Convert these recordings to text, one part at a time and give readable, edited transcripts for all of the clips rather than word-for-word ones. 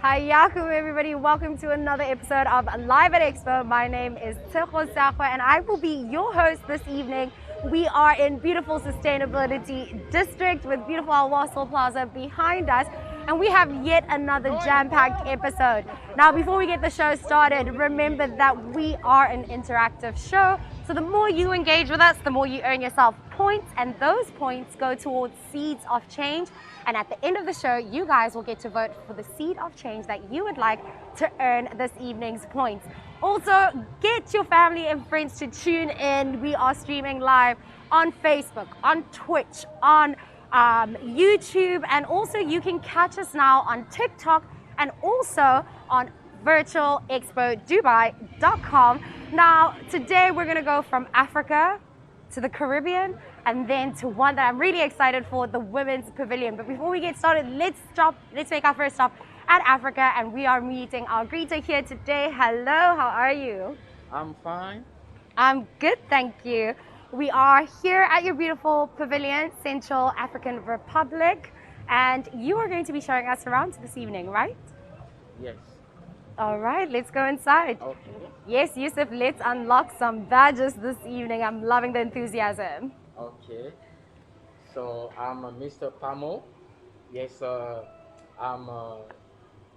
Hayakum everybody, welcome to another episode of Live at Expo. My name is Teko Sakwa and I will be your host this evening. We are in beautiful Sustainability District with beautiful Al-Wasl Plaza behind us, and we have yet another jam-packed episode. Now before we get the show started, remember that we are an interactive show, so the more you engage with us, the more you earn yourself points, and those points go towards seeds of change. And at the end of the show, you guys will get to vote for the seed of change that you would like to earn this evening's points. Also, get your family and friends to tune in. We are streaming live on Facebook, on Twitch, on YouTube, and also you can catch us now on TikTok and also on virtualexpodubai.com. Now, today we're gonna go from Africa to the Caribbean, and then to one that I'm really excited for, the Women's Pavilion. But before we get started, let's make our first stop at Africa, and we are meeting our greeter here today. Hello, how are you? I'm fine. I'm good, thank you. We are here at your beautiful pavilion, Central African Republic, and you are going to be showing us around this evening, right? Yes. All right, let's go inside. Okay. Yes, Yusuf, let's unlock some badges this evening. I'm loving the enthusiasm. Okay. So I'm Mr. Pamo. Yes, I'm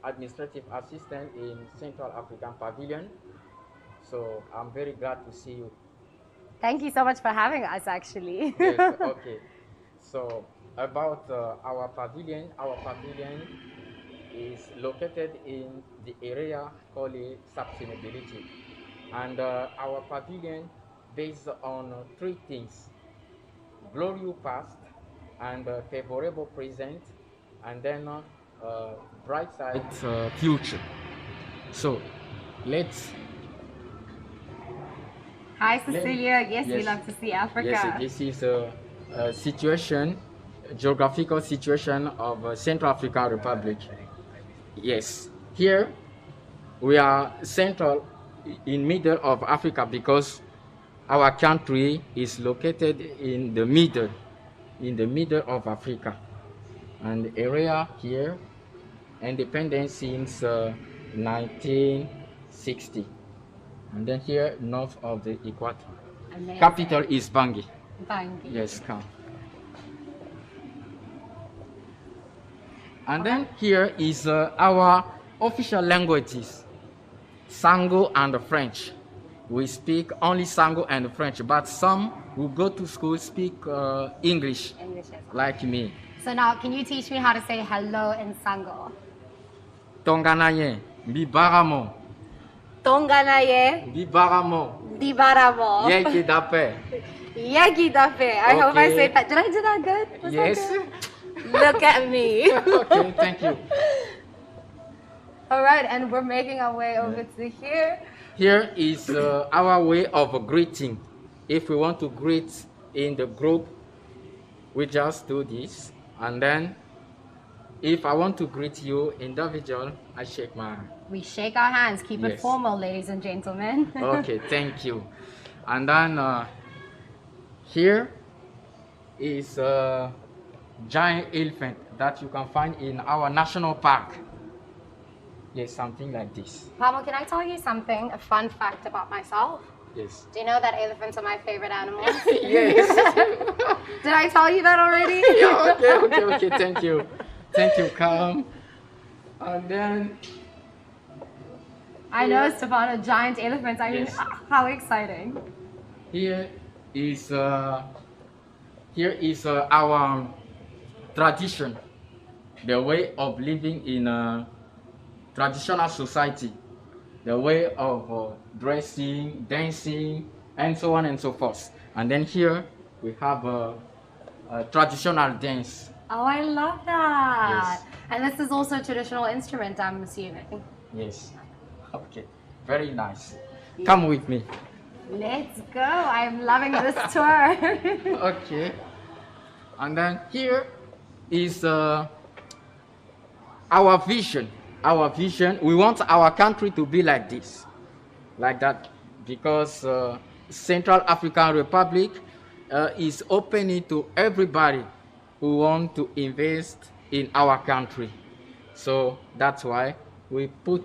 administrative assistant in Central African Pavilion. So I'm very glad to see you. Thank you so much for having us, actually. Yes, okay. So about our pavilion is located in the area called sustainability, and our pavilion based on three things: glorious past, and favorable present, and then bright side future. So let's. Hi, Cecilia. Yes, we love to see Africa. Yes, this is a geographical situation of Central African Republic. Yes, here we are central in middle of Africa because our country is located in the middle of Africa, and the area here independence since 1960, and then here north of the equator. Amazing. Capital is Bangui. Bangui. Yes, come. And then here is our official languages, Sango and French. We speak only Sango and French, but some who go to school speak English, like me. So now, can you teach me how to say hello in Sango? Tonganaye, Bibaramo. Tonganaye, Bibaramo. Dibaramo. Yeki dape. Yegi dafe. I hope I Okay. said that. Did I do that good? Was that Yes. good? Look at me. Okay, thank you. All right, and we're making our way over to here. Here is our way of greeting. If we want to greet in the group, we just do this. And then if I want to greet you individual, I shake my hand. We shake our hands. Keep it Yes. formal, ladies and gentlemen. Okay, thank you. And then here is a giant elephant that you can find in our national park. Yes, something like this. Pamo, can I tell you something, a fun fact about myself? Yes. Do you know that elephants are my favorite animals? Yes. Did I tell you that already? Yeah, okay, thank you. Thank you, Calm. And then I know, Stefano, giant elephants. I mean, Yes. how exciting. here is our tradition, the way of living in a traditional society, the way of dressing, dancing, and so on and so forth. And then here we have a traditional dance. Oh, I love that. Yes. And this is also a traditional instrument, I'm assuming. Yes. Okay. Very nice. Come with me. Let's go. I'm loving this tour. Okay. And then here is our vision. Our vision. We want our country to be like this, like that, because Central African Republic is opening to everybody who want to invest in our country. So that's why we put,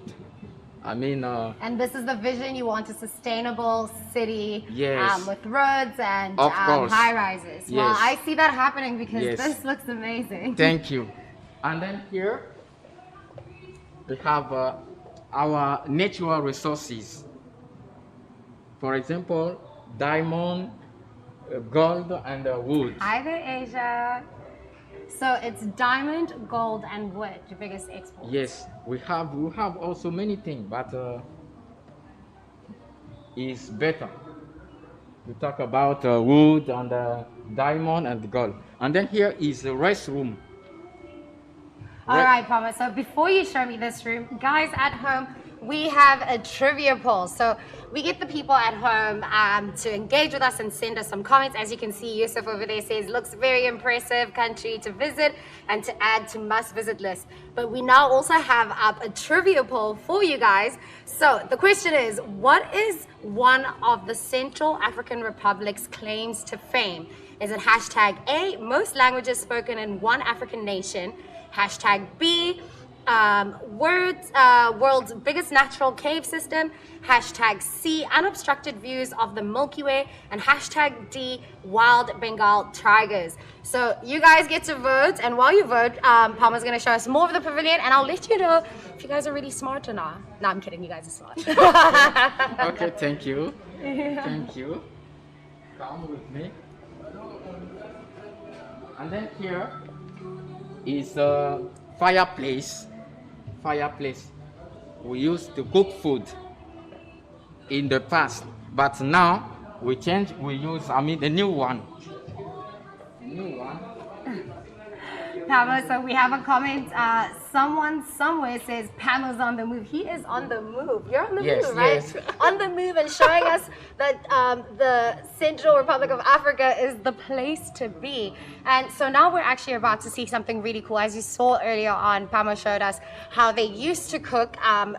and this is the vision. You want a sustainable city yes, with roads and of course, high rises. yes. Well, I see that happening because yes, this looks amazing. Thank you. And then here we have our natural resources. For example, diamond, gold, and wood. Hi there, Asia. So it's diamond, gold, and wood, your biggest exports. Yes, we have also many things, but is better. We talk about wood and diamond and gold. And then here is the restroom. All right, Pama. So before you show me this room, guys at home, we have a trivia poll. So we get the people at home to engage with us and send us some comments. As you can see, Yusuf over there says, looks very impressive country to visit and to add to must-visit list. But we now also have up a trivia poll for you guys. So the question is, what is one of the Central African Republic's claims to fame? Is it hashtag A, most languages spoken in one African nation? Hashtag B, world's biggest natural cave system. Hashtag C, unobstructed views of the Milky Way. And hashtag D, wild Bengal tigers. So you guys get to vote. And while you vote, Palmer's going to show us more of the pavilion. And I'll let you know if you guys are really smart or not. No, I'm kidding. You guys are smart. Okay, thank you. Yeah. Thank you. Come with me. And then here is a fireplace. We used to cook food in the past, but now we use the new one. Pamela, so we have a comment. Someone somewhere says Pamela's on the move. He is on the move. You're on the move, right? Yes. On the move and showing us that the Central Republic of Africa is the place to be. And so now we're actually about to see something really cool. As you saw earlier on, Pamela showed us how they used to cook,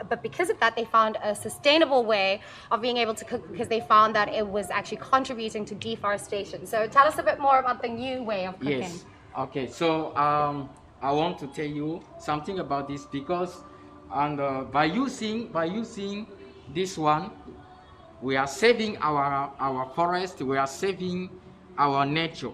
but because of that, they found a sustainable way of being able to cook because they found that it was actually contributing to deforestation. So tell us a bit more about the new way of cooking. Yes. Okay, so I want to tell you something about this because by using this one, we are saving our forest, we are saving our nature.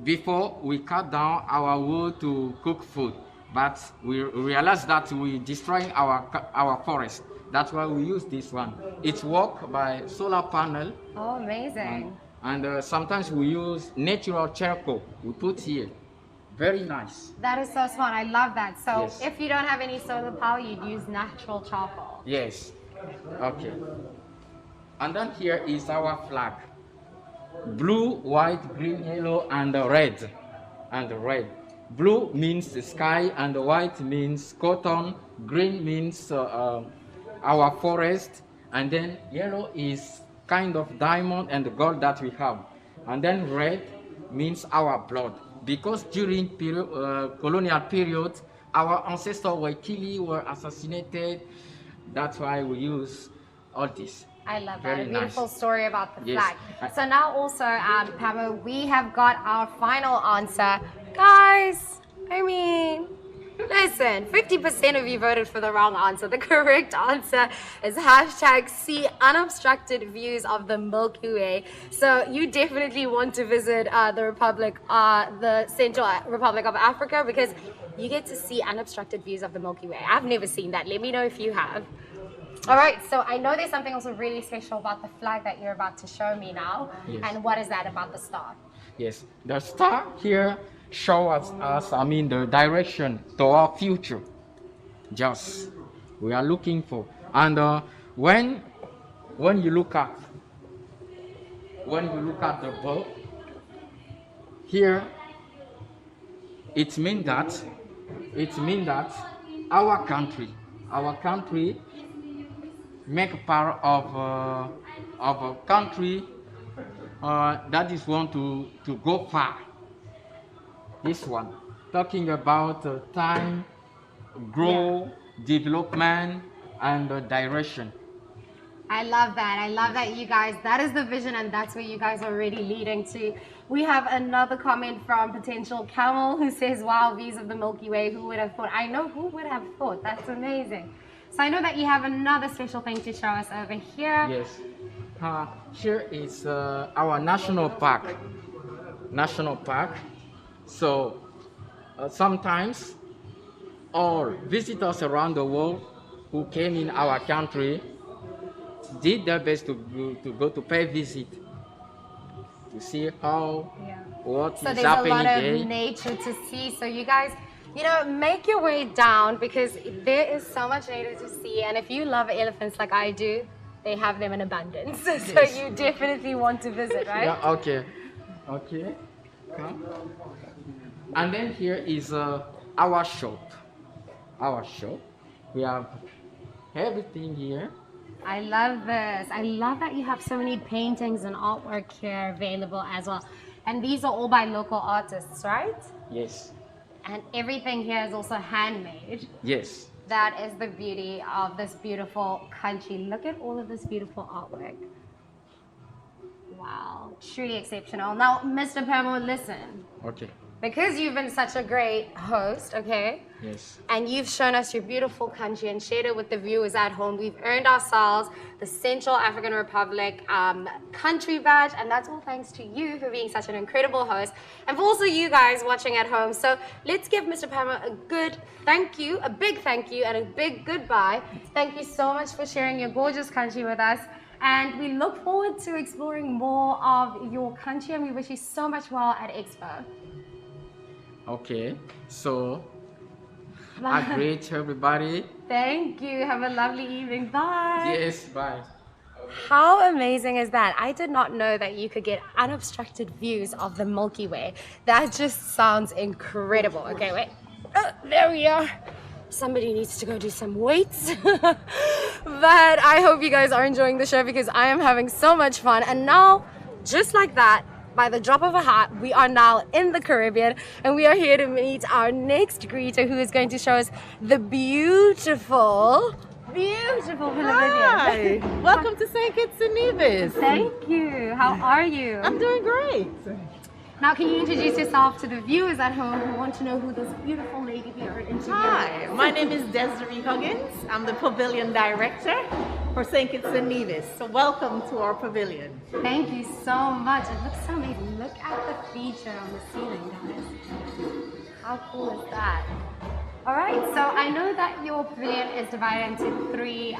Before we cut down our wood to cook food, but we realize that we destroying our forest. That's why we use this one. It's worked by solar panel. Oh, amazing. And sometimes we use natural charcoal. We put here. Very nice. That is so smart. I love that. So yes. If you don't have any solar power, you'd use natural charcoal. Yes. Okay. And then here is our flag. Blue, white, green, yellow, and red. Blue means the sky, and white means cotton. Green means our forest. And then yellow is kind of diamond and gold that we have. And then red means our blood. Because during colonial period, our ancestors were killed, were assassinated. That's why we use all this. I love Very that. A beautiful nice. story about the Yes. flag. So now also, Pamela, we have got our final answer. Guys, listen, 50% of you voted for the wrong answer. The correct answer is hashtag C, unobstructed views of the Milky Way. So you definitely want to visit the Central Republic of Africa because you get to see unobstructed views of the Milky Way. I've never seen that. Let me know if you have. All right, so I know there's something also really special about the flag that you're about to show me now. Yes. And what is that about the star? Yes, the star here shows us, the direction to our future. Just we are looking for, and when you look at the boat here, it means that our country make part of a country that is want to go far. This one, talking about time, growth, development, and direction. I love that. I love that you guys, that is the vision and that's where you guys are really leading to. We have another comment from Potential Camel who says, wow, views of the Milky Way. Who would have thought? I know, who would have thought? That's amazing. So I know that you have another special thing to show us over here. Yes. Here is our national park. National park. So sometimes all visitors around the world who came in our country did their best to go to pay visit to see how what so is there's a happening lot of there. nature to see. So you guys, you know, make your way down because there is so much nature to see. And if you love elephants like I do, they have them in abundance. So Yes. you definitely want to visit, right? Yeah, okay. Okay. Come. And then here is our shop. Our shop. We have everything here. I love this. I love that you have so many paintings and artwork here available as well. And these are all by local artists, right? Yes. And everything here is also handmade. Yes. That is the beauty of this beautiful country. Look at all of this beautiful artwork. Wow, truly exceptional. Now, Mr. Pamo, listen. Okay. Because you've been such a great host, okay? Yes. And you've shown us your beautiful country and shared it with the viewers at home. We've earned ourselves the Central African Republic country badge, and that's all thanks to you for being such an incredible host, and for also you guys watching at home. So let's give Mr. Pamo a good thank you, a big thank you, and a big goodbye. Thank you so much for sharing your gorgeous country with us. And we look forward to exploring more of your country, and we wish you so much well at Expo. Okay. So I greet everybody. Thank you. Have a lovely evening. Bye. Yes, bye. How amazing is that? I did not know that you could get unobstructed views of the Milky Way. That just sounds incredible. Okay, wait. Oh, there we are. Somebody needs to go do some weights. But I hope you guys are enjoying the show because I am having so much fun. And now, just like that, by the drop of a hat, we are now in the Caribbean and we are here to meet our next greeter who is going to show us the beautiful Pavilion. Hi, welcome to St. Kitts and Nevis. Thank you. How are you? I'm doing great. Now, can you introduce yourself to the viewers at home who want to know who this beautiful lady we are interviewing Hi, is? my name is Desiree Huggins. I'm the Pavilion Director for St. Kitts and Nevis. So welcome to our pavilion. Thank you so much. It looks so amazing. Look at the feature on the ceiling, guys. How cool is that? All right, so I know that your pavilion is divided into three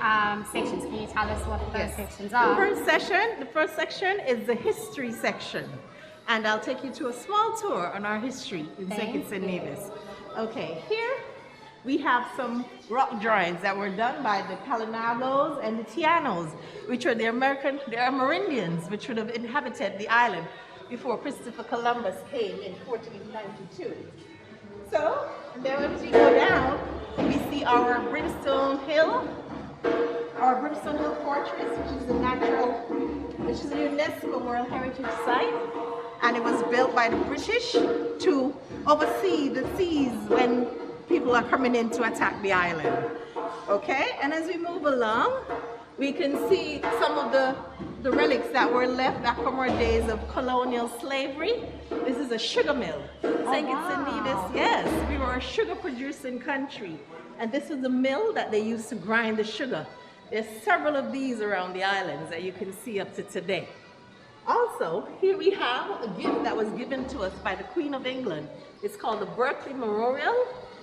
sections. Can you tell us what those sections are? The first section is the history section. And I'll take you to a small tour on our history in St. Kitts and Nevis. Okay, here we have some rock drawings that were done by the Kalinagos and the Tianos, which are the Amerindians, which would have inhabited the island before Christopher Columbus came in 1492. So, and then as we go down, we see our Brimstone Hill, Fortress, which is a UNESCO World Heritage Site. And it was built by the British to oversee the seas when people are coming in to attack the island. Okay, and as we move along, we can see some of the relics that were left back from our days of colonial slavery. This is a sugar mill. St. Kitts and Nevis, yes, we were a sugar producing country. And this is the mill that they used to grind the sugar. There's several of these around the islands that you can see up to today. Also, here we have a gift that was given to us by the Queen of England. It's called the Berkeley Memorial.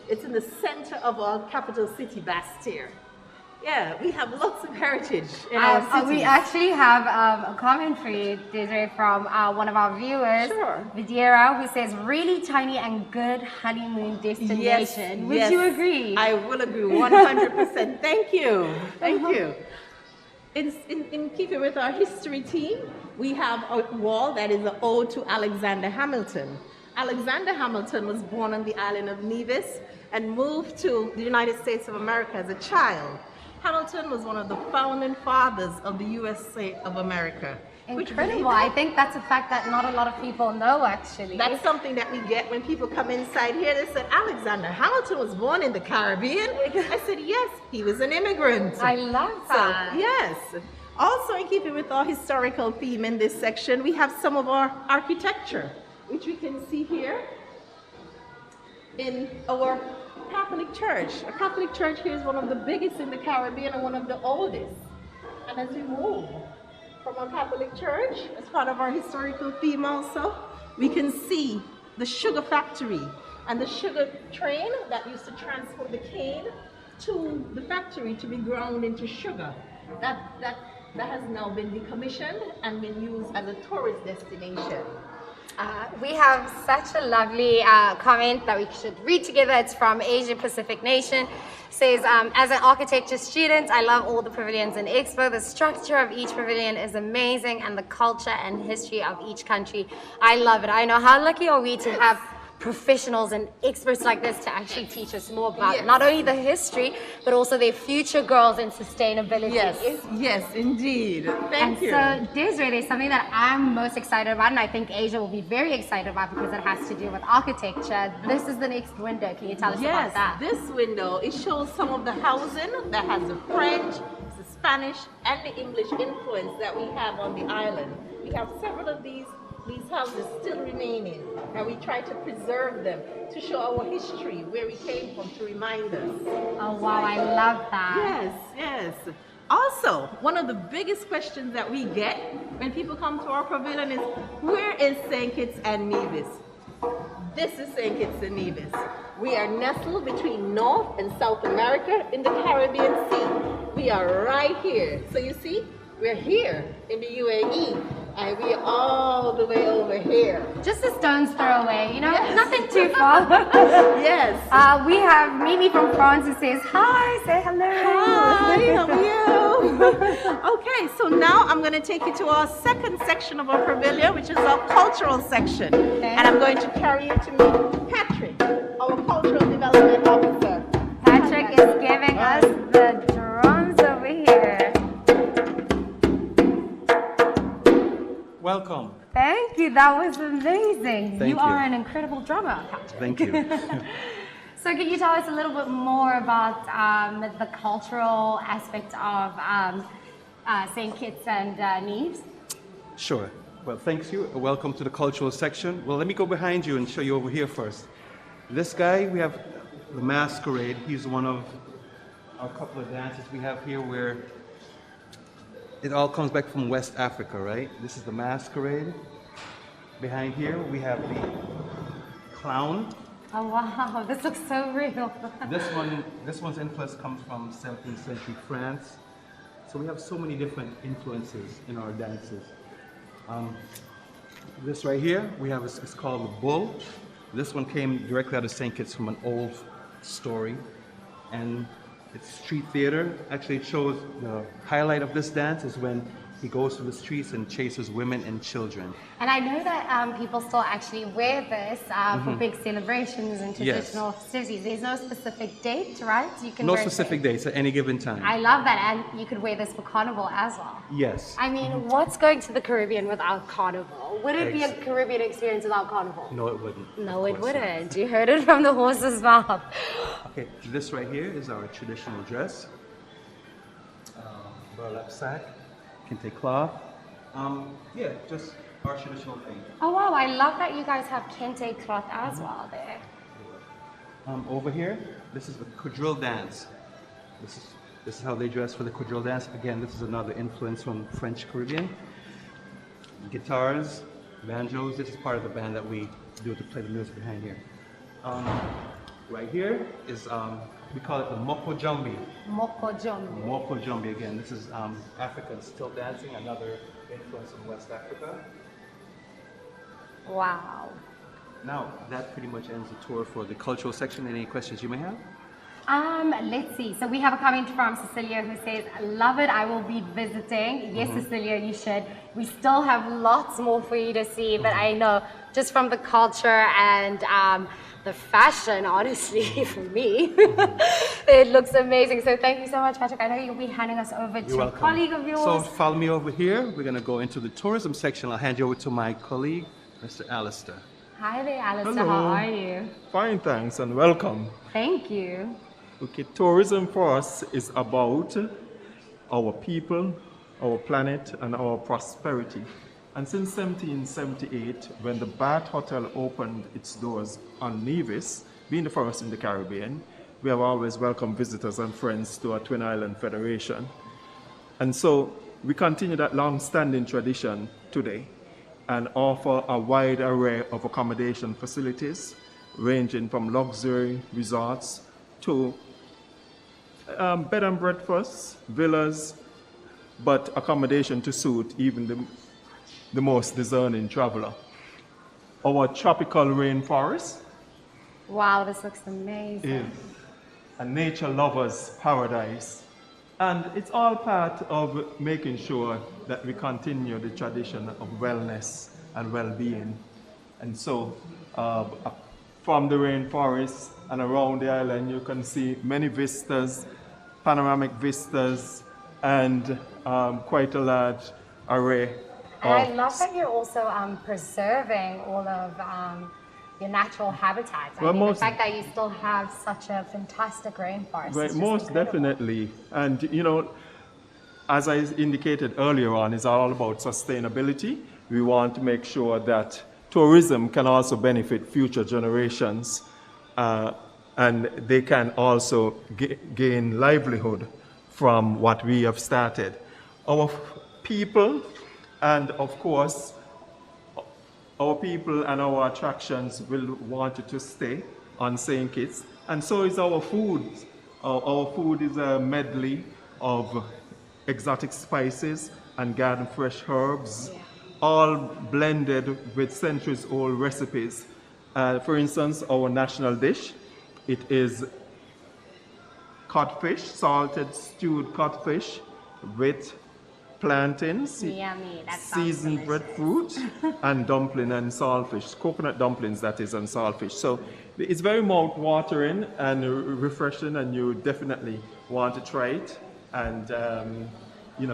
It's in the center of our capital city, Bastille. Yeah, we have lots of heritage in our city. We actually have a comment for you, Desiree, from one of our viewers, Videra, who says, really tiny and good honeymoon destination. Yes, Would you agree? I will agree 100%. Thank you. Thank you. In keeping with our history team, we have a wall that is an ode to Alexander Hamilton. Alexander Hamilton was born on the island of Nevis and moved to the United States of America as a child. Hamilton was one of the founding fathers of the USA of America. Incredible. I think that's a fact that not a lot of people know, actually. That's something that we get when people come inside here. They said, Alexander Hamilton was born in the Caribbean. I said, yes, he was an immigrant. I love that. So, yes. Also, in keeping with our historical theme in this section, we have some of our architecture, which we can see here in our Catholic Church. A Catholic Church here is one of the biggest in the Caribbean and one of the oldest. And as we move from our Catholic Church, as part of our historical theme also, we can see the sugar factory and the sugar train that used to transport the cane to the factory to be ground into sugar. That has now been decommissioned and been used as a tourist destination. We have such a lovely comment that we should read together. It's from Asia Pacific Nation. It says, as an architecture student, I love all the pavilions in Expo. The structure of each pavilion is amazing, and the culture and history of each country. I love it. I know, how lucky are we to have professionals and experts like this to actually teach us more about not only the history, but also their future goals in sustainability. Yes, indeed. Thank you. So, Desiree, there's something that I'm most excited about, and I think Asia will be very excited about because it has to do with architecture. This is the next window. Can you tell us about that? Yes, this window, it shows some of the housing that has the French, the Spanish, and the English influence that we have on the island. We have several of these houses still remaining, and we try to preserve them to show our history, where we came from, to remind us. Oh wow, I love that. Yes. Also, one of the biggest questions that we get when people come to our pavilion is, where is St. Kitts and Nevis? This is St. Kitts and Nevis. We are nestled between North and South America in the Caribbean Sea. We are right here. So you see, we're here in the UAE, and we are all the way over here. Just a stone's throw away, you know, nothing too far. Yes. We have Mimi from France who says, hi, say hello. Hi, how are you? Okay, so now I'm going to take you to our second section of our pavilion, which is our cultural section. Okay. And I'm going to carry you to meet Patrick, our cultural development officer. Patrick is giving us the drums over here. Welcome. Thank you. That was amazing. Thank you. Are an incredible drummer, Patrick. Thank you. So can you tell us a little bit more about the cultural aspect of St. Kitts and Nevis? Sure. Well, thanks you. Welcome to the cultural section. Well, let me go behind you and show you over here first. This guy, we have the masquerade. He's one of our couple of dances we have here where it all comes back from West Africa, right? This is the masquerade. Behind here, we have the clown. Oh wow, this looks so real. This one's influence comes from 17th century France. So we have so many different influences in our dances. This right here, we have, it's called the bull. This one came directly out of St. Kitts from an old story. And it's street theater. Actually, it shows the highlight of this dance is when he goes through the streets and chases women and children. And I know that people still actually wear this for big celebrations and traditional festivities. There's no specific date, right? You can no specific dates at any given time. I love that, and you could wear this for Carnival as well. Yes. I mean, what's going to the Caribbean without Carnival? Would it be a Caribbean experience without Carnival? No, it wouldn't. No, it wouldn't. You heard it from the horse's mouth. Okay, this right here is our traditional dress. Burlap sack. Kente cloth. Just our traditional thing. Oh wow, I love that you guys have kente cloth as well there. Over here, this is the Quadrille Dance. This is how they dress for the Quadrille Dance. Again, this is another influence from French Caribbean. Guitars, banjos. This is part of the band that we do to play the music behind here. Right here is we call it the Moko Jumbi. Moko Jumbi. Moko Jumbi again. This is African still dancing, another influence from West Africa. Wow. Now, that pretty much ends the tour for the cultural section. Any questions you may have? Let's see. So we have a comment from Cecilia who says, love it, I will be visiting. Yes, Cecilia, you should. We still have lots more for you to see, but I know just from the culture and the fashion, honestly, for me, it looks amazing. So thank you so much, Patrick. I know you'll be handing us over to a colleague of yours. So follow me over here. We're going to go into the tourism section. I'll hand you over to my colleague, Mr. Alistair. Hi there, Alistair. Hello. How are you? Fine, thanks, and welcome. Thank you. Okay, tourism for us is about our people, our planet, and our prosperity. And since 1778, when the Bath Hotel opened its doors on Nevis, being the first in the Caribbean, we have always welcomed visitors and friends to our Twin Island Federation. And so we continue that long-standing tradition today and offer a wide array of accommodation facilities, ranging from luxury resorts to bed and breakfasts, villas, but accommodation to suit even the most discerning traveler. Our tropical rainforest Wow, this looks amazing. is a nature lover's paradise. And it's all part of making sure that we continue the tradition of wellness and well-being. And so from the rainforest and around the island, you can see many vistas, panoramic vistas, and quite a large array. And I love that you're also preserving all of your natural habitats. I mean, the fact that you still have such a fantastic rainforest. Right, is just most incredible. definitely. And you know, as I indicated earlier on, it's all about sustainability. We want to make sure that tourism can also benefit future generations, and they can also gain livelihood from what we have started. Our people, and of course, our people and our attractions will want you to stay on St. Kitts, and so is our food. Our food is a medley of exotic spices and garden fresh herbs, all blended with centuries-old recipes. For instance, our national dish, it is codfish, salted stewed codfish with plantains, Yummy, that sounds seasoned delicious. breadfruit, and dumpling and saltfish, coconut dumplings that is, and saltfish. So it's very mouth-watering and refreshing, and you definitely want to try it and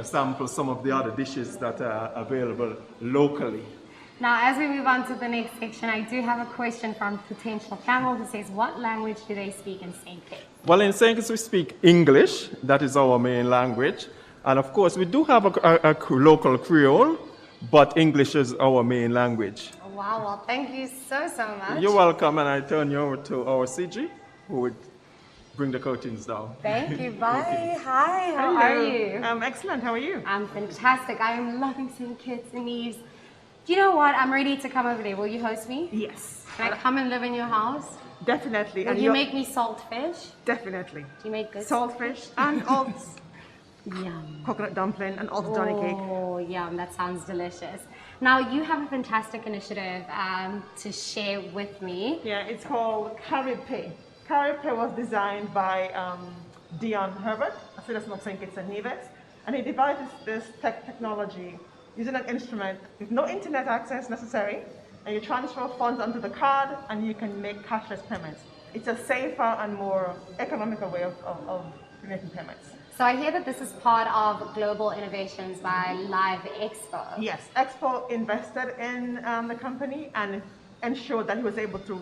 sample some of the other dishes that are available locally. Now, as we move on to the next section, I do have a question from potential panel who says, what language do they speak in St. Kitts? Well, in St. Kitts we speak English. That is our main language. And of course, we do have a local Creole, but English is our main language. Wow, well, thank you so much. You're welcome, and I turn you over to our CG, who would bring the curtains down. Thank you, bye. Hi, how are you? I'm excellent. How are you? I'm fantastic. I am loving St. Kitts and Nevis. Do you know what? I'm ready to come over there. Will you host me? Yes. Can I come and live in your house? Definitely. Will And you you're- make me salt fish? Definitely. Do you make good Saltfish and oats, Yum. coconut dumpling and oats Johnny cake. Oh, yum. That sounds delicious. Now, you have a fantastic initiative to share with me. Yeah, it's called Caripe. Caripe was designed by Dion Herbert, a citizen of St. Kitts and Nevis, and he devised this technology using an instrument with no internet access necessary, and you transfer funds onto the card and you can make cashless payments. It's a safer and more economical way of making payments. So I hear that this is part of Global Innovations by Live Expo. Yes, Expo invested in the company and ensured that he was able to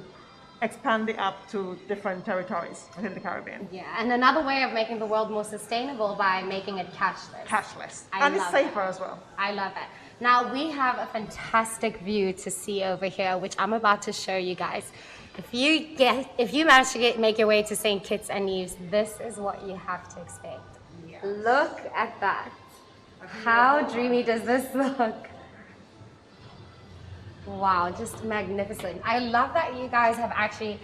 expand the app to different territories within the Caribbean. Yeah, and another way of making the world more sustainable by making it cashless. Cashless. I And it's love safer that. as well. I love it. Now we have a fantastic view to see over here, which I'm about to show you guys. If you manage to make your way to St. Kitts and Nevis, this is what you have to expect. Yes. Look at that. How dreamy does this look? Wow, just magnificent. I love that you guys have actually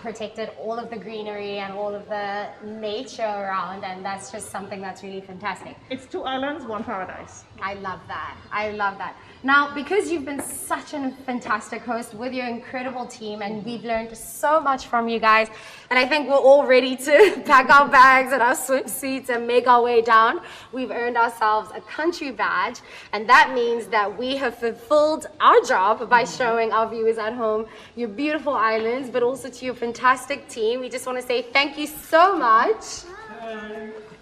protected all of the greenery and all of the nature around, and that's just something that's really fantastic. It's 2 islands, 1 paradise. I love that. I love that. Now, because you've been such a fantastic host with your incredible team, and we've learned so much from you guys, and I think we're all ready to pack our bags and our swimsuits and make our way down. We've earned ourselves a country badge, and that means that we have fulfilled our job by showing our viewers at home your beautiful islands, but also to your fantastic team. We just want to say thank you so much.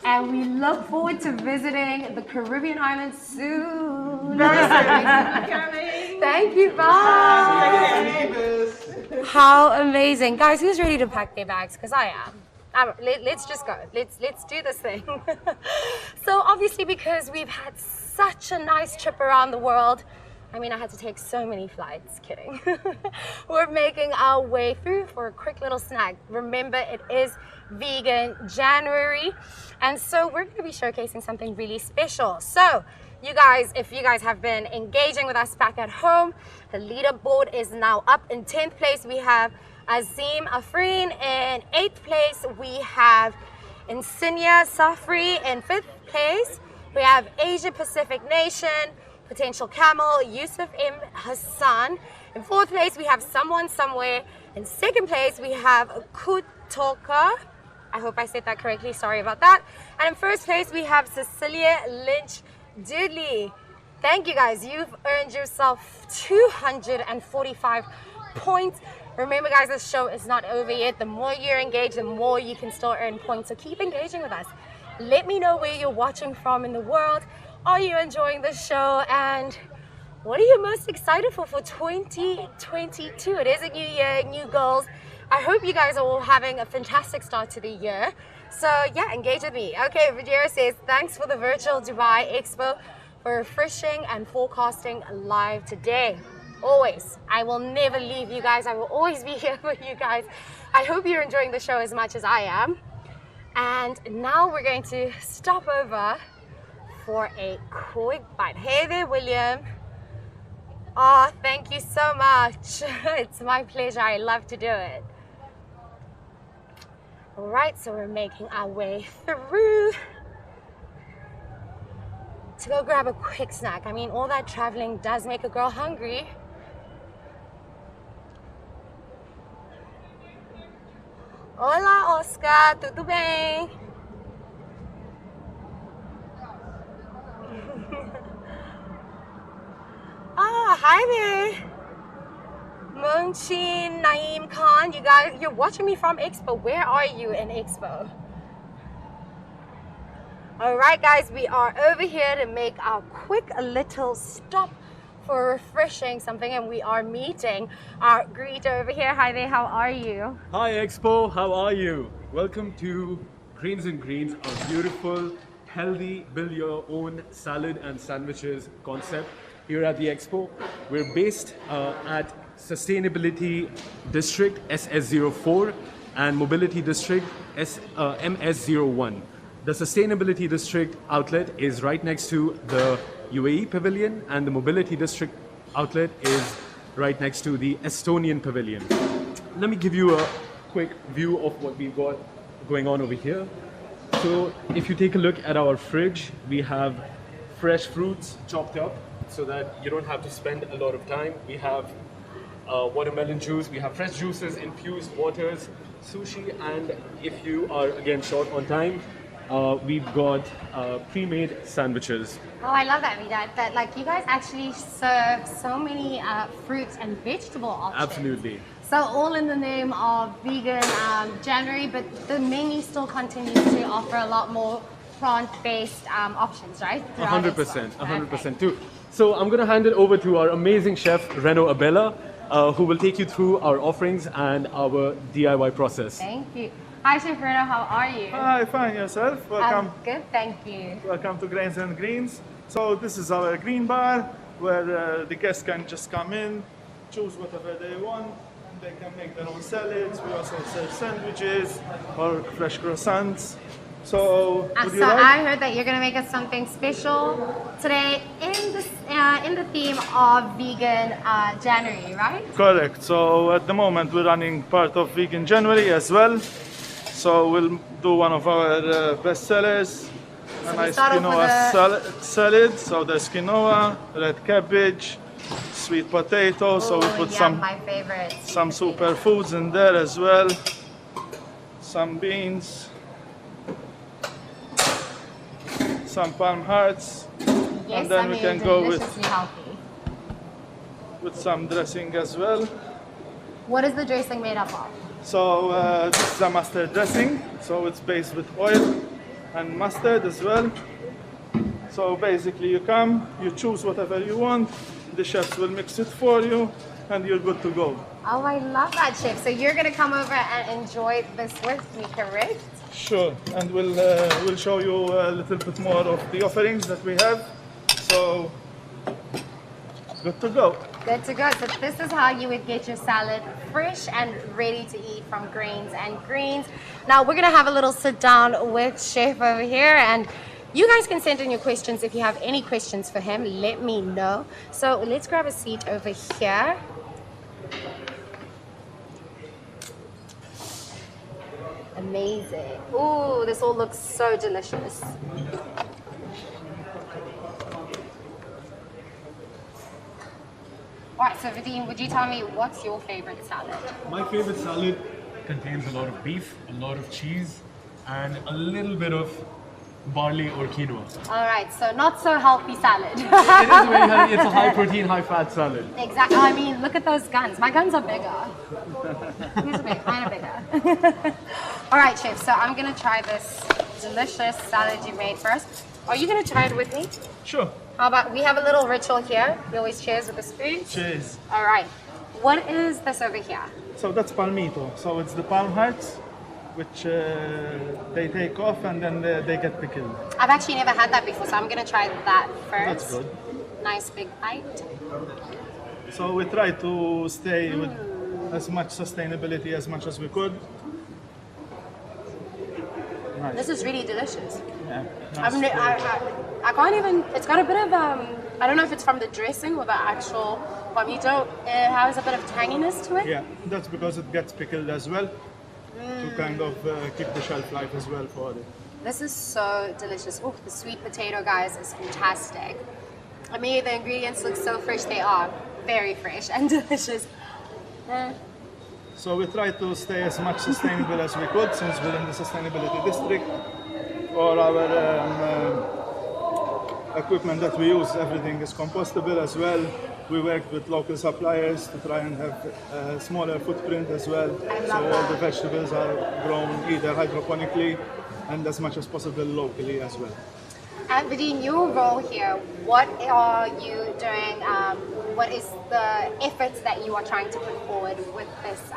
And we look forward to visiting the Caribbean islands soon. Very soon. Thank you, bye. How amazing. Guys, who's ready to pack their bags? Because I am. Let's just go. Let's do this thing. So obviously because we've had such a nice trip around the world. I mean, I had to take so many flights, kidding. We're making our way through for a quick little snack. Remember, it is Vegan January, and so we're going to be showcasing something really special. So, you guys, if you guys have been engaging with us back at home, the leaderboard is now up. In 10th place, we have Azim Afreen. In 8th place, we have Insignia Safri. In 5th place, we have Asia Pacific Nation, Potential Camel, Yusuf M. Hassan. In 4th place, we have Someone Somewhere. In 2nd place, we have Kutoka. I hope I said that correctly, sorry about that. And in 1st place, we have Cecilia Lynch Dudley. Thank you guys, you've earned yourself 245 points. Remember guys, this show is not over yet. The more you're engaged, the more you can still earn points. So keep engaging with us. Let me know where you're watching from in the world. Are you enjoying the show? And what are you most excited for 2022? It is a new year, new goals. I hope you guys are all having a fantastic start to the year. So yeah, engage with me. Okay, Vajira says, thanks for the virtual Dubai Expo for refreshing and forecasting live today. Always. I will never leave you guys. I will always be here for you guys. I hope you're enjoying the show as much as I am. And now we're going to stop over for a quick bite. Hey there, William. Oh, thank you so much. It's my pleasure. I love to do it. All right, so we're making our way through to go grab a quick snack. I mean, all that traveling does make a girl hungry. Hola, Oscar. Tudo bem? Ah, hi there. Munchin, Naeem Khan, you guys, you're watching me from Expo. Where are you in Expo? All right, guys, we are over here to make our quick little stop for refreshing something, and we are meeting our greeter over here. Hi there, how are you? Hi Expo, how are you? Welcome to Greens and Greens, a beautiful, healthy, build your own salad and sandwiches concept here at the Expo. We're based at Sustainability District SS04 and Mobility District MS01. The Sustainability District outlet is right next to the UAE Pavilion, and the Mobility District outlet is right next to the Estonian Pavilion. Let me give you a quick view of what we've got going on over here. So if you take a look at our fridge, we have fresh fruits chopped up so that you don't have to spend a lot of time. We have watermelon juice, we have fresh juices, infused waters, sushi, and if you are again short on time, we've got pre-made sandwiches. Oh, I love that, Vida. That like you guys actually serve so many fruits and vegetable options. Absolutely. So all in the name of vegan January, but the menu still continues to offer a lot more plant-based options, right? 100%, 100% too. So I'm going to hand it over to our amazing chef, Reno Abella, who will take you through our offerings and our DIY process. Thank you. Hi, Chef Reno, how are you? Hi, fine, yourself? Welcome. Good, thank you. Welcome to Grains and Greens. So this is our green bar where the guests can just come in, choose whatever they want. They can make their own salads. We also serve sandwiches or fresh croissants. So, would you like? I heard that you're going to make us something special today in the theme of vegan January, right? Correct. So at the moment we're running part of Vegan January as well. So we'll do one of our best sellers, a nice quinoa salad. So there's quinoa, red cabbage, sweet potato. So we put my favorite. Some superfoods in there as well. Some beans, some palm hearts, yes, and then we can go with some dressing as well. What is the dressing made up of? So this is a mustard dressing, so it's based with oil and mustard as well. So basically you come, you choose whatever you want, the chefs will mix it for you, and you're good to go. Oh, I love that, Chef. So you're going to come over and enjoy this with me, correct? Sure, and we'll show you a little bit more of the offerings that we have. So, good to go. Good to go. So this is how you would get your salad fresh and ready to eat from Grains and Greens. Now we're gonna have a little sit down with Chef over here, and you guys can send in your questions. If you have any questions for him, let me know. So let's grab a seat over here. Amazing. Ooh, this all looks so delicious. All right, so Vadim, would you tell me what's your favorite salad? My favorite salad contains a lot of beef, a lot of cheese, and a little bit of barley or quinoa. All right, so not so healthy salad. It is very healthy. It's a high protein, high fat salad. Exactly. I mean, look at those guns. My guns are bigger. Who's big? Mine are bigger. All right, Chef. So I'm gonna try this delicious salad you made first. Are you gonna try it with me? Sure. How about we have a little ritual here? We always cheers with a spoon. Cheers. All right. What is this over here? So that's palmito. So it's the palm hearts, which they take off and then they get pickled. I've actually never had that before, so I'm gonna try that first. That's good. Nice big bite. So we try to stay with as much sustainability as much as we could. Nice. This is really delicious. Yeah. Nice I can't even, it's got a bit of, I don't know if it's from the dressing or the actual palmito. It has a bit of tanginess to it. Yeah, that's because it gets pickled as well to kind of keep the shelf life as well for it. This is so delicious. Oh, the sweet potato, guys, is fantastic. I mean, the ingredients look so fresh. They are very fresh and delicious. So we try to stay as much sustainable as we could, since we're in the sustainability district. For our equipment that we use, everything is compostable as well. We worked with local suppliers to try and have a smaller footprint as well. So all the vegetables are grown either hydroponically and as much as possible locally as well. And Vadim, your role here, what are you doing? What is the efforts that you are trying to put forward with this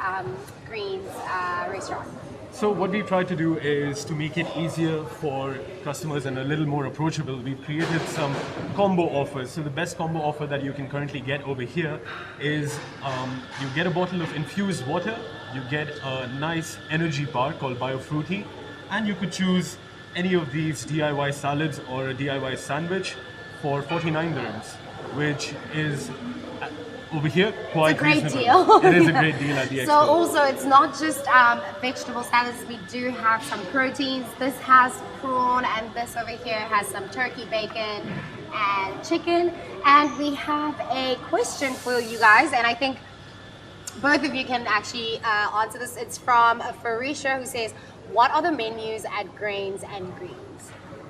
Greens restaurant? So what we try to do is to make it easier for customers and a little more approachable. We've created some combo offers. So the best combo offer that you can currently get over here is you get a bottle of infused water, you get a nice energy bar called BioFruity, and you could choose any of these DIY salads or a DIY sandwich for 49 dirhams, which is over here quite It's a great reasonable. deal. It is a great deal at the Expo. So also, it's not just vegetable salads. We do have some proteins. This has prawn, and this over here has some turkey bacon and chicken. And we have a question for you guys, and I think both of you can actually answer this. It's from Farisha, who says, what are the menus at Grains and Greens?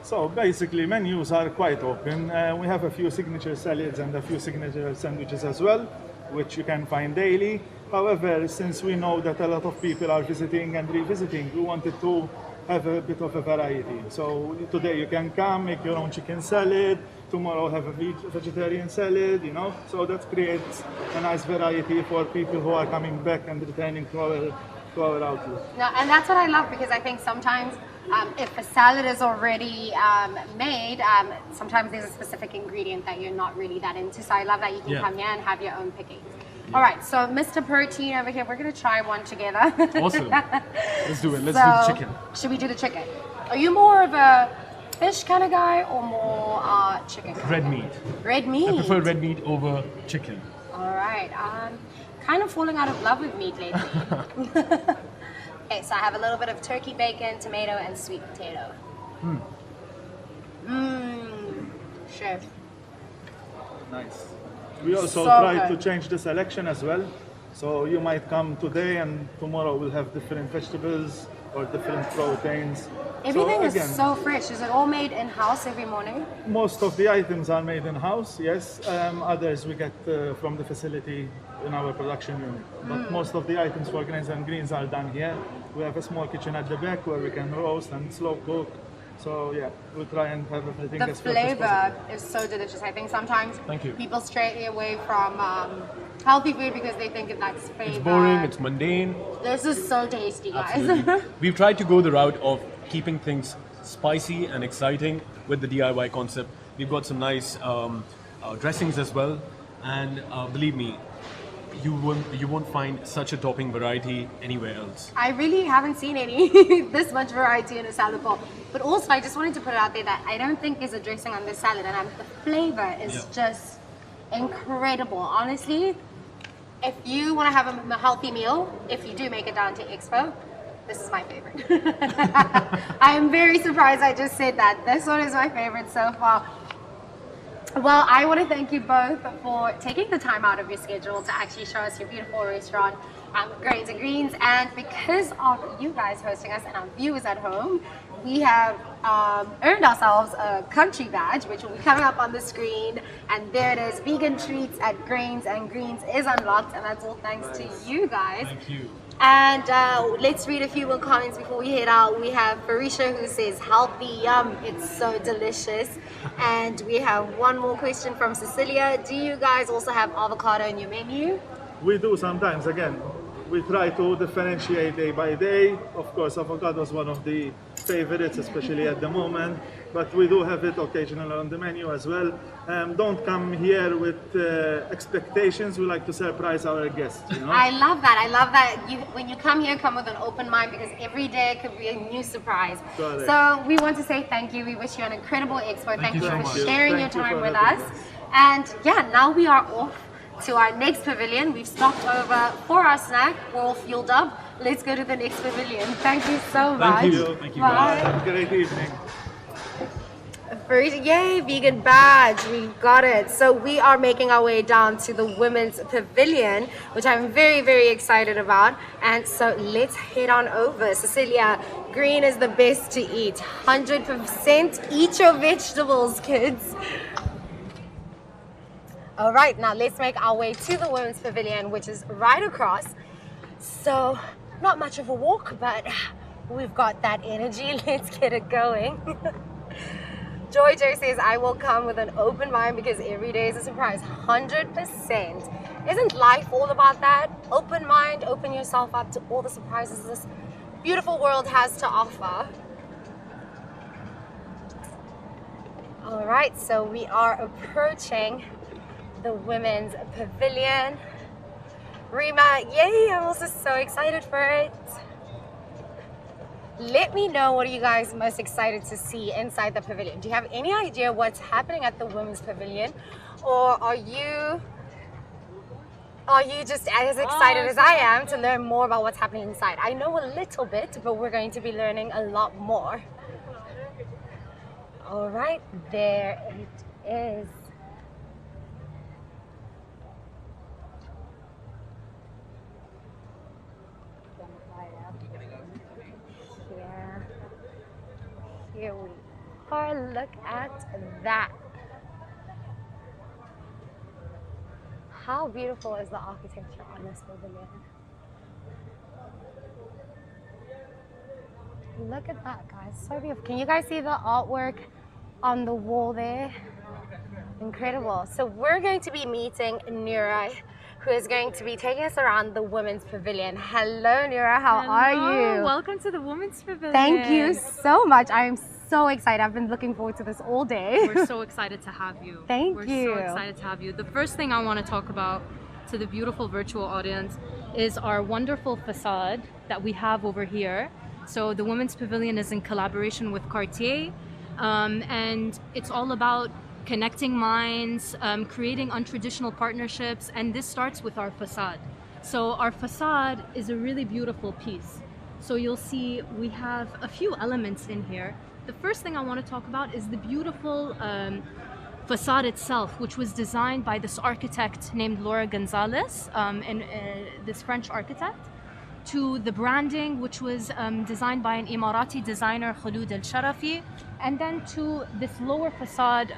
So basically, menus are quite open. We have a few signature salads and a few signature sandwiches as well, which you can find daily. However, since we know that a lot of people are visiting and revisiting, we wanted to have a bit of a variety. So today you can come, make your own chicken salad. Tomorrow have a vegetarian salad, you know. So that creates a nice variety for people who are coming back and returning to our outlet. No, and that's what I love, because I think sometimes if a salad is already made, sometimes there's a specific ingredient that you're not really that into. So I love that you can come here and have your own pickings. All right, so Mr. Protein over here, we're going to try one together. Awesome. Let's do it. Let's do the chicken. Should we do the chicken? Are you more of a fish kind of guy or more chicken? Red meat. Red meat? I prefer red meat over chicken. All right. Kind of falling out of love with meat lately. Okay, so I have a little bit of turkey bacon, tomato, and sweet potato. Chef. Nice. We also So try good. to change the selection as well. So you might come today and tomorrow we'll have different vegetables or different proteins. Everything is again, so fresh. Is it all made in-house every morning? most of the items are made in-house, yes. Others we get from the facility in our production unit. But most of the items for Grains and Greens are done here. We have a small kitchen at the back where we can roast and slow cook. So yeah, we try and have everything The as fresh as flavor possible. is so delicious. I think sometimes Thank you. people stray away from healthy food because they think that's flavor. It's boring, it's mundane. This is so tasty, guys. Absolutely. We've tried to go the route of keeping things spicy and exciting with the DIY concept. We've got some nice dressings as well, and believe me, you won't find such a topping variety anywhere else. I really haven't seen any this much variety in a salad bowl. But also, I just wanted to put it out there that I don't think there's a dressing on this salad, and the flavor is just incredible. Honestly, if you want to have a healthy meal, if you do make it down to Expo, this is my favorite. I am very surprised I just said that. This one is my favorite so far. Well, I want to thank you both for taking the time out of your schedule to actually show us your beautiful restaurant, Grains and Greens. And because of you guys hosting us and our viewers at home, we have earned ourselves a country badge, which will be coming up on the screen. And there it is, vegan treats at Grains and Greens is unlocked, and that's all thanks to you guys. Thank you. And let's read a few more comments before we head out. We have Farisha who says, healthy, yum, it's so delicious. And we have one more question from Cecilia. Do you guys also have avocado in your menu? We do sometimes. Again, we try to differentiate day by day. Of course, avocado is one of the favorites, especially at the moment. But we do have it occasionally on the menu as well. Don't come here with expectations. We like to surprise our guests. You know? I love that. I love that. When you come here, come with an open mind, because every day could be a new surprise. Got it. So we want to say thank you. We wish you an incredible expo. Thank you so for much. sharing your Thank you time for with having us. us. And yeah, now we are off to our next pavilion. We've stopped over for our snack. We're all fueled up. Let's go to the next pavilion. Thank you so much. Thank you. Thank you. Bye. Have a great evening. Yay, vegan badge, we got it. So we are making our way down to the women's pavilion, which I'm very, very excited about. And so let's head on over. Cecilia, green is the best to eat. 100% eat your vegetables, kids. All right, now let's make our way to the women's pavilion, which is right across. So not much of a walk, but we've got that energy. Let's get it going. Joy says, I will come with an open mind because every day is a surprise. 100%. Isn't life all about that? Open mind, open yourself up to all the surprises this beautiful world has to offer. All right, so we are approaching the women's pavilion. Rima, yay, I'm also so excited for it. Let me know, what are you guys most excited to see inside the pavilion? Do you have any idea what's happening at the women's pavilion? Or are you just as excited as I am to learn more about what's happening inside? I know a little bit, but we're going to be learning a lot more. All right, there it is. Here we are. Look at that. How beautiful is the architecture on this pavilion? Look at that, guys. So beautiful. Can you guys see the artwork on the wall there? Incredible. So we're going to be meeting Nura, who is going to be taking us around the women's pavilion. Hello, Nura. How are you? Welcome to the women's pavilion. Thank you so much. I am so excited. I've been looking forward to this all day. We're so excited to have you. Thank you. We're so excited to have you. The first thing I want to talk about to the beautiful virtual audience is our wonderful facade that we have over here. So the women's pavilion is in collaboration with Cartier, and it's all about connecting minds, creating untraditional partnerships, and this starts with our facade. So our facade is a really beautiful piece. So you'll see we have a few elements in here. The first thing I want to talk about is the beautiful facade itself, which was designed by this architect named Laurent Gonzalez, this French architect, to the branding, which was designed by an Emirati designer, Khaloud al-Sharafi, and then to this lower facade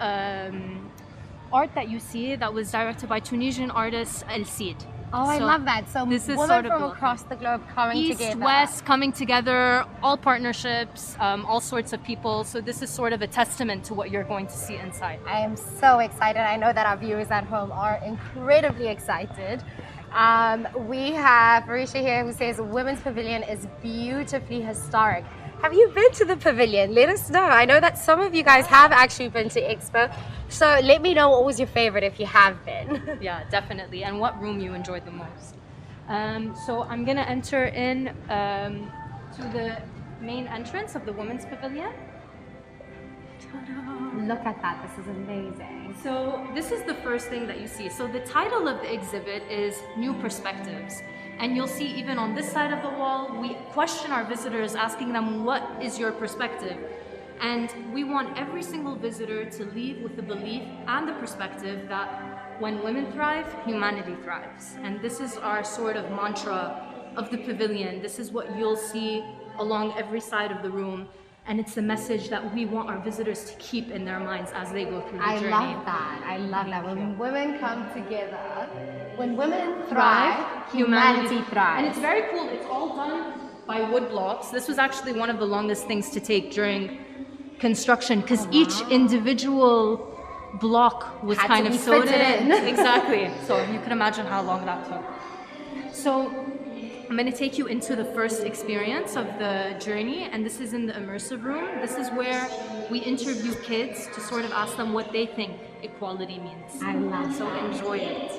art that you see that was directed by Tunisian artist El Cid. Oh, I love that. So this is women sort of from across the globe coming together. East, West, coming together, all partnerships, all sorts of people. So this is sort of a testament to what you're going to see inside. I am so excited. I know that our viewers at home are incredibly excited. We have Farisha here who says, Women's Pavilion is beautifully historic. Have you been to the Pavilion? Let us know. I know that some of you guys have actually been to Expo. So let me know what was your favorite if you have been. Yeah, definitely. And what room you enjoyed the most. So I'm gonna enter in to the main entrance of the Women's Pavilion. Look at that, this is amazing. So this is the first thing that you see. So the title of the exhibit is New Perspectives. And you'll see even on this side of the wall, we question our visitors, asking them, what is your perspective? And we want every single visitor to leave with the belief and the perspective that when women thrive, humanity thrives. And this is our sort of mantra of the pavilion. This is what you'll see along every side of the room. And it's the message that we want our visitors to keep in their minds as they go through the journey. I love that. I love that. When women come together, when women thrive, humanity thrives. And it's very cool. It's all done by wood blocks. This was actually one of the longest things to take during construction because each individual block was kind of sewed in. Exactly. So you can imagine how long that took. So I'm going to take you into the first experience of the journey, and this is in the Immersive Room. This is where we interview kids to sort of ask them what they think equality means. I love So enjoy it.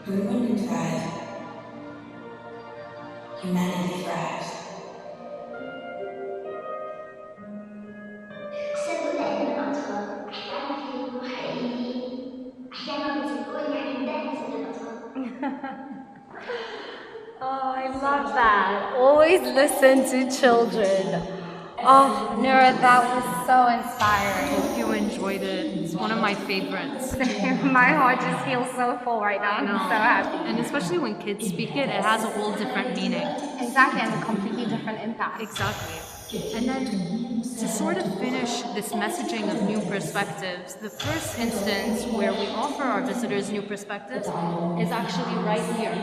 When women thrive, humanity thrives. أحسن أن الأطفال أحيانا يكونوا حقيقيين أحيانا بيصدقوا يعني دائما صدق الأطفال. Oh, I love that. Always listen to children. Oh, Nura, that was so inspiring. I hope you enjoyed it. It's one of my favorites. My heart just feels so full right now. I'm so happy. And especially when kids speak it, it has a whole different meaning. Exactly, and a completely different impact. Exactly. And then to sort of finish this messaging of new perspectives, the first instance where we offer our visitors new perspectives is actually right here.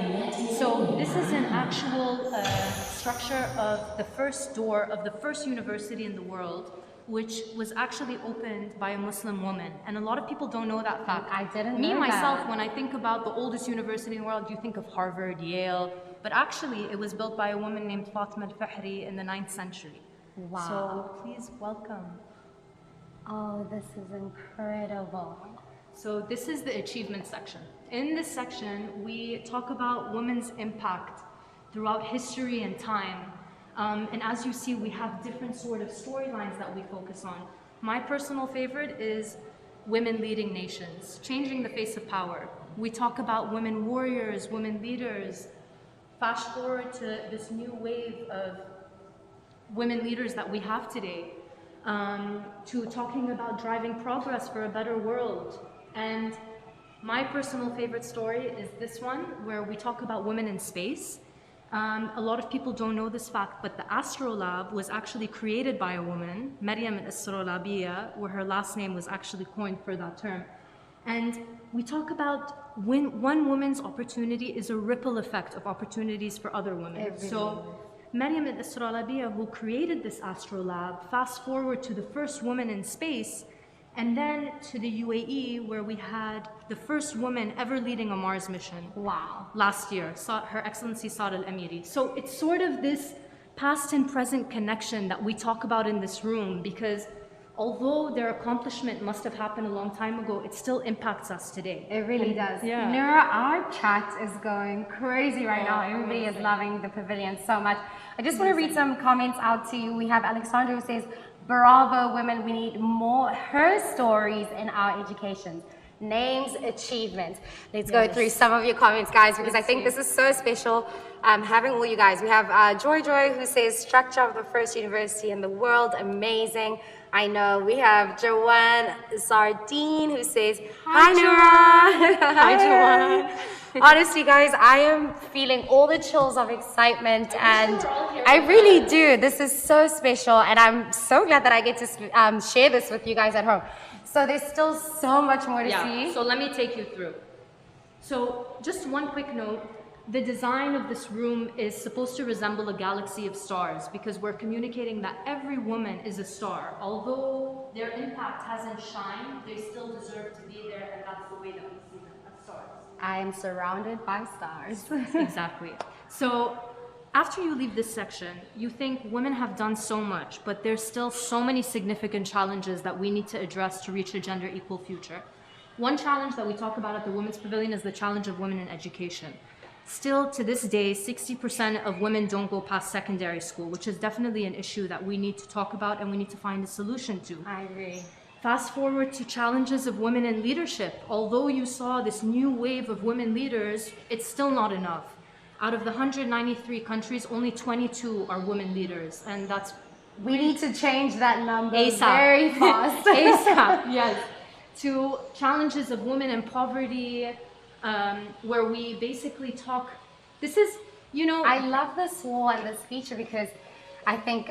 So this is an actual structure of the first door of the first university in the world, which was actually opened by a Muslim woman. And a lot of people don't know that fact. I didn't Me, know myself, that. when I think about the oldest university in the world, you think of Harvard, Yale, but actually it was built by a woman named Fatima al-Fahri in the 9th century. Wow. So please welcome. Oh, this is incredible. So this is the achievement section. In this section, we talk about women's impact throughout history and time. And as you see, we have different sort of storylines that we focus on. My personal favorite is women leading nations, changing the face of power. We talk about women warriors, women leaders. Fast forward to this new wave of women leaders that we have today, to talking about driving progress for a better world. And My personal favorite story is this one, where we talk about women in space. A lot of people don't know this fact, but the Astrolab was actually created by a woman, Maryam al-Astrolabiya, where her last name was actually coined for that term. And we talk about when one woman's opportunity is a ripple effect of opportunities for other women. So Maryam al-Astrolabiya, who created this Astrolab, fast forward to the first woman in space, and then to the UAE, where we had the first woman ever leading a Mars mission. Wow. Last year, Her Excellency Saad al-Amiri. So it's sort of this past and present connection that we talk about in this room, because although their accomplishment must have happened a long time ago, it still impacts us today. It really does. Yeah. Nura, our chat is going crazy right now. Everybody is loving the pavilion so much. I just want to read some comments out to you. We have Alexandra who says, bravo, women, we need more her stories in our education. Names, achievements. Let's go through some of your comments, guys, because I think this is so special having all you guys. We have Joy who says, structure of the first university in the world, amazing. I know. We have Joanne Sardine who says, hi, Nura. Hi, Joanne. Honestly, guys, I am feeling all the chills of excitement, and I really do. This is so special, and I'm so glad that I get to share this with you guys at home. So there's still so much more to see. So let me take you through. So just one quick note. The design of this room is supposed to resemble a galaxy of stars, because we're communicating that every woman is a star. Although their impact hasn't shined, they still deserve to be there, and that's the way that we see them as stars. I am surrounded by stars. Exactly. So after you leave this section, you think women have done so much, but there's still so many significant challenges that we need to address to reach a gender equal future. One challenge that we talk about at the Women's Pavilion is the challenge of women in education. Still, to this day, 60% of women don't go past secondary school, which is definitely an issue that we need to talk about and we need to find a solution to. I agree. Fast forward to challenges of women in leadership. Although you saw this new wave of women leaders, it's still not enough. Out of the 193 countries, only 22 are women leaders, and that's... We need to change that number ASAP. very fast. ASAP, yes. To challenges of women in poverty, where we basically talk, this is, you know... I love this wall and this feature because I think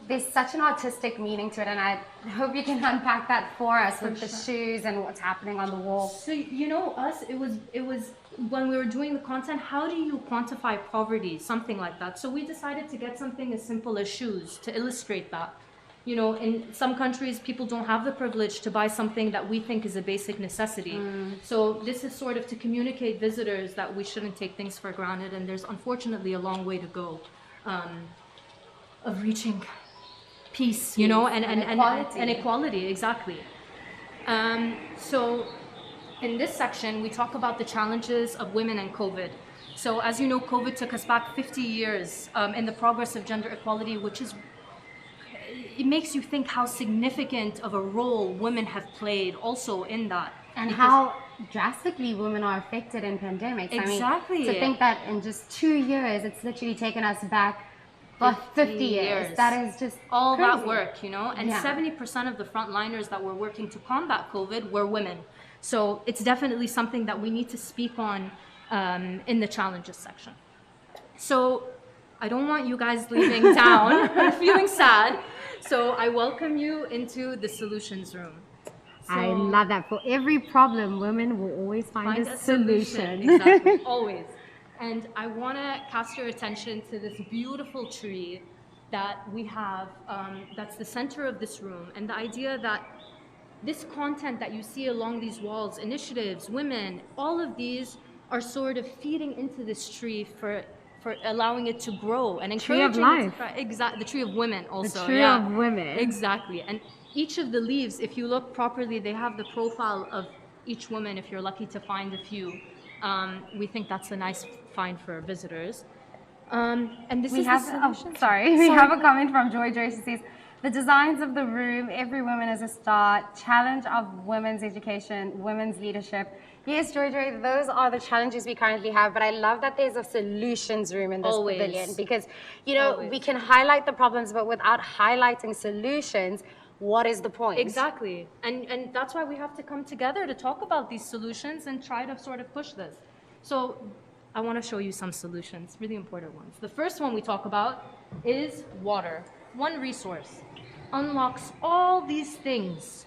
there's such an artistic meaning to it, and I hope you can unpack that for us with the shoes and what's happening on the wall. So, you know, it was when we were doing the content, how do you quantify poverty, something like that. So we decided to get something as simple as shoes to illustrate that. You know, in some countries, people don't have the privilege to buy something that we think is a basic necessity. So this is sort of to communicate visitors that we shouldn't take things for granted, and there's unfortunately a long way to go of reaching peace, you know, and equality, exactly. So in this section, we talk about the challenges of women and COVID. So as you know, COVID took us back 50 years in the progress of gender equality, which is, it makes you think how significant of a role women have played also in that. And how drastically women are affected in pandemics. Exactly. I mean, to think that in just 2 years, it's literally taken us back for 50 years. That is just all crazy. that work, you know, and 70% of the frontliners that were working to combat COVID were women. So it's definitely something that we need to speak on in the challenges section. So I don't want you guys leaving down or feeling sad. So I welcome you into the solutions room. So I love that. For every problem, women will always find a solution. Exactly, always. And I want to cast your attention to this beautiful tree that we have, that's the center of this room. And the idea that this content that you see along these walls, initiatives, women, all of these are sort of feeding into this tree for allowing it to grow and encouraging tree of life. Exactly, the tree of women also. The tree of women. Exactly. And each of the leaves, if you look properly, they have the profile of each woman, if you're lucky to find a few. We think that's a nice find for visitors. And this is the solution. We have a comment from Joy. She says, the designs of the room, every woman is a star, challenge of women's education, women's leadership. Yes, Joy, those are the challenges we currently have, but I love that there's a solutions room in this pavilion because, you know, we can highlight the problems, but without highlighting solutions, what is the point? Exactly. And that's why we have to come together to talk about these solutions and try to sort of push this. So I want to show you some solutions, really important ones. The first one we talk about is water. One resource unlocks all these things.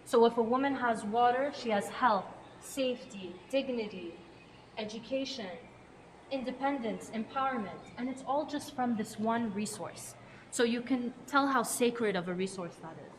So if a woman has water, she has health, safety, dignity, education, independence, empowerment, and it's all just from this one resource. So you can tell how sacred of a resource that is.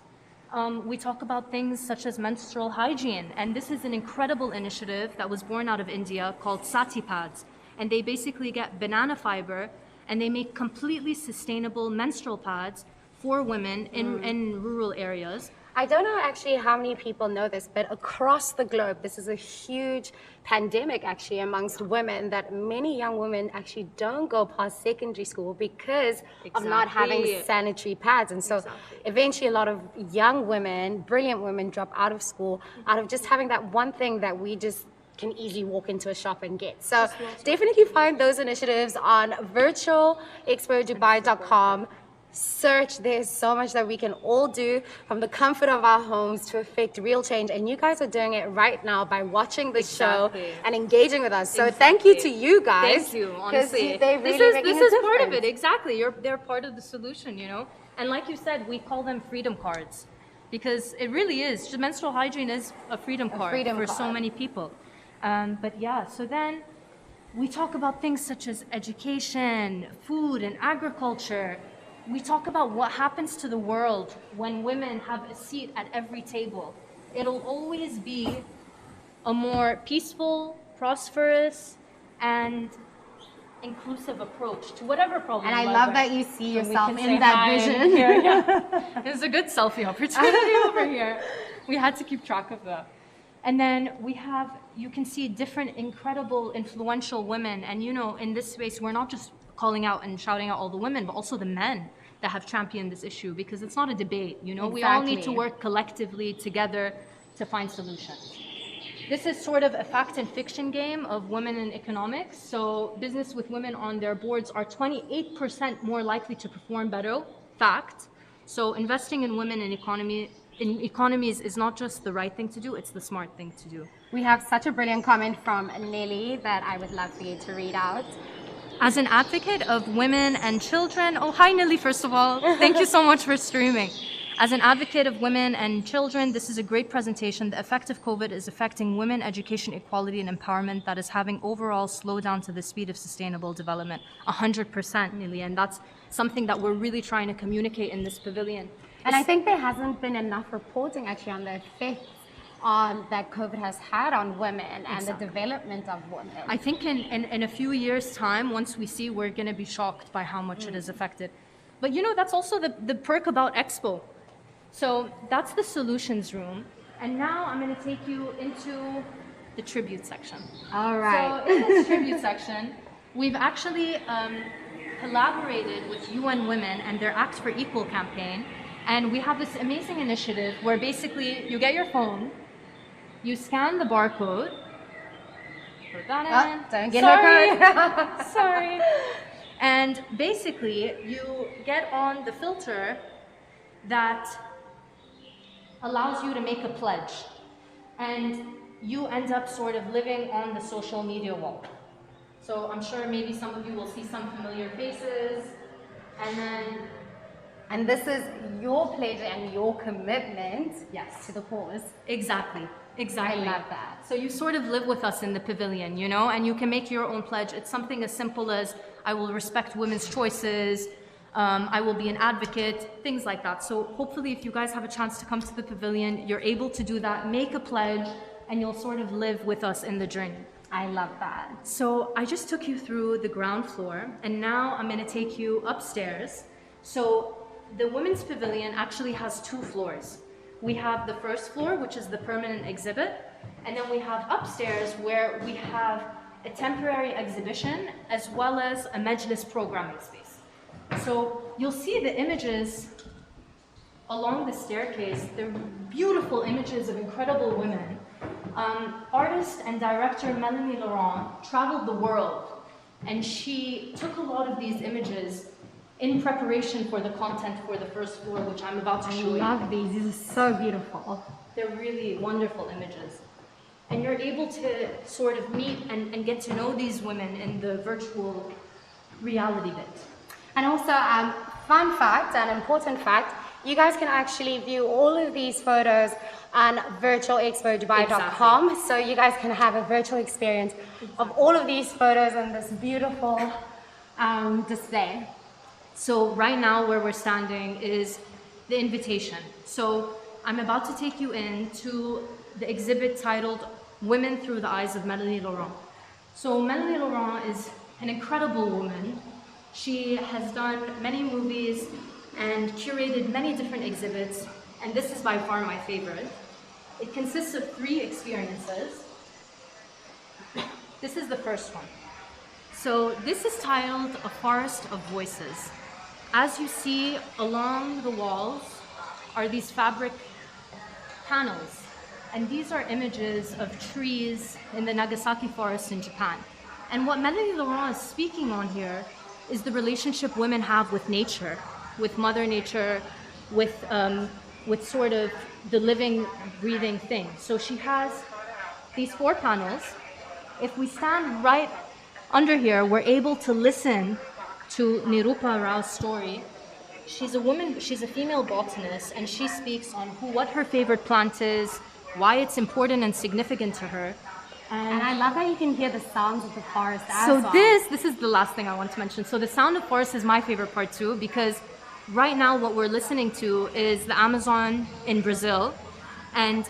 We talk about things such as menstrual hygiene, and this is an incredible initiative that was born out of India called sati pads, and they basically get banana fiber and they make completely sustainable menstrual pads for women in rural areas. I don't know actually how many people know this, but across the globe, this is a huge pandemic actually amongst women, that many young women actually don't go past secondary school because of not having sanitary pads. And so eventually a lot of young women, brilliant women, drop out of school out of just having that one thing that we just can easily walk into a shop and get. So definitely find those initiatives on virtualexpodubai.com. Search. There's so much that we can all do from the comfort of our homes to affect real change, and you guys are doing it right now by watching the show and engaging with us. So thank you to you guys. Thank you, honestly. This is part of it. Exactly. They're part of the solution, you know. And like you said, we call them freedom cards because it really is. Menstrual hygiene is a freedom card for so many people. But yeah, so then we talk about things such as education, food, and agriculture. We talk about what happens to the world when women have a seat at every table. It'll always be a more peaceful, prosperous, and inclusive approach to whatever problem. And I love that you see yourself in that vision. It's a good selfie opportunity over here. We had to keep track of that. And then you can see different incredible, influential women. And you know, in this space, we're not just calling out and shouting out all the women, but also the men that have championed this issue, because it's not a debate, you know. We all need to work collectively together to find solutions. This is sort of a fact and fiction game of women in economics. So business with women on their boards are 28% more likely to perform better, fact. So investing in women in economies is not just the right thing to do, it's the smart thing to do. We have such a brilliant comment from Nelly that I would love for you to read out. As an advocate of women and children, oh, hi Nelly, first of all, thank you so much for streaming. As an advocate of women and children, this is a great presentation. The effect of COVID is affecting women, education, equality, and empowerment that is having overall slowdown to the speed of sustainable development. 100%, Nelly, and that's something that we're really trying to communicate in this pavilion. And I think there hasn't been enough reporting actually on the effects that COVID has had on women and the development of women. I think in a few years' time, once we see, we're going to be shocked by how much it has affected. But you know, that's also the perk about Expo. So that's the solutions room. And now I'm going to take you into the tribute section. All right. So in this tribute section, we've actually collaborated with UN Women and their Act for Equal campaign. And we have this amazing initiative where basically you get your phone, you scan the barcode, put that in. Don't get her code. Sorry. And basically you get on the filter that allows you to make a pledge. And you end up sort of living on the social media wall. So I'm sure maybe some of you will see some familiar faces. And this is your pledge and your commitment to the cause. Exactly. I love that. So you sort of live with us in the pavilion, you know, and you can make your own pledge. It's something as simple as I will respect women's choices, I will be an advocate, things like that. So hopefully if you guys have a chance to come to the pavilion, you're able to do that, make a pledge, and you'll sort of live with us in the journey. I love that. So I just took you through the ground floor, and now I'm going to take you upstairs. So the Women's Pavilion actually has 2 floors. We have the first floor, which is the permanent exhibit, and then we have upstairs where we have a temporary exhibition as well as a Majlis programming space. So you'll see the images along the staircase. They're beautiful images of incredible women. Artist and director Melanie Laurent traveled the world, and she took a lot of these images in preparation for the content for the first floor, which I'm about to show you. I love these. These are so beautiful. They're really wonderful images. And you're able to sort of meet and get to know these women in the virtual reality bit. And also, fun fact, an important fact, you guys can actually view all of these photos on virtualexpodubai.com. So you guys can have a virtual experience of all of these photos in this beautiful display. So right now where we're standing is the invitation. So I'm about to take you into the exhibit titled Women Through the Eyes of Melanie Laurent. So Melanie Laurent is an incredible woman. She has done many movies and curated many different exhibits, and this is by far my favorite. It consists of 3 experiences. This is the first one. So this is titled A Forest of Voices. As you see along the walls are these fabric panels, and these are images of trees in the Nagasaki forest in Japan. And what Melanie Laurent is speaking on here is the relationship women have with nature, with Mother Nature, with sort of the living, breathing thing. So she has these 4 panels. If we stand right under here, we're able to listen to Nirupa Rao's story. She's a woman, she's a female botanist, and she speaks on what her favorite plant is, why it's important and significant to her. And I love how you can hear the sounds of the forest as so well. this is the last thing I want to mention. So the sound of forest is my favorite part too, because right now what we're listening to is the Amazon in Brazil, and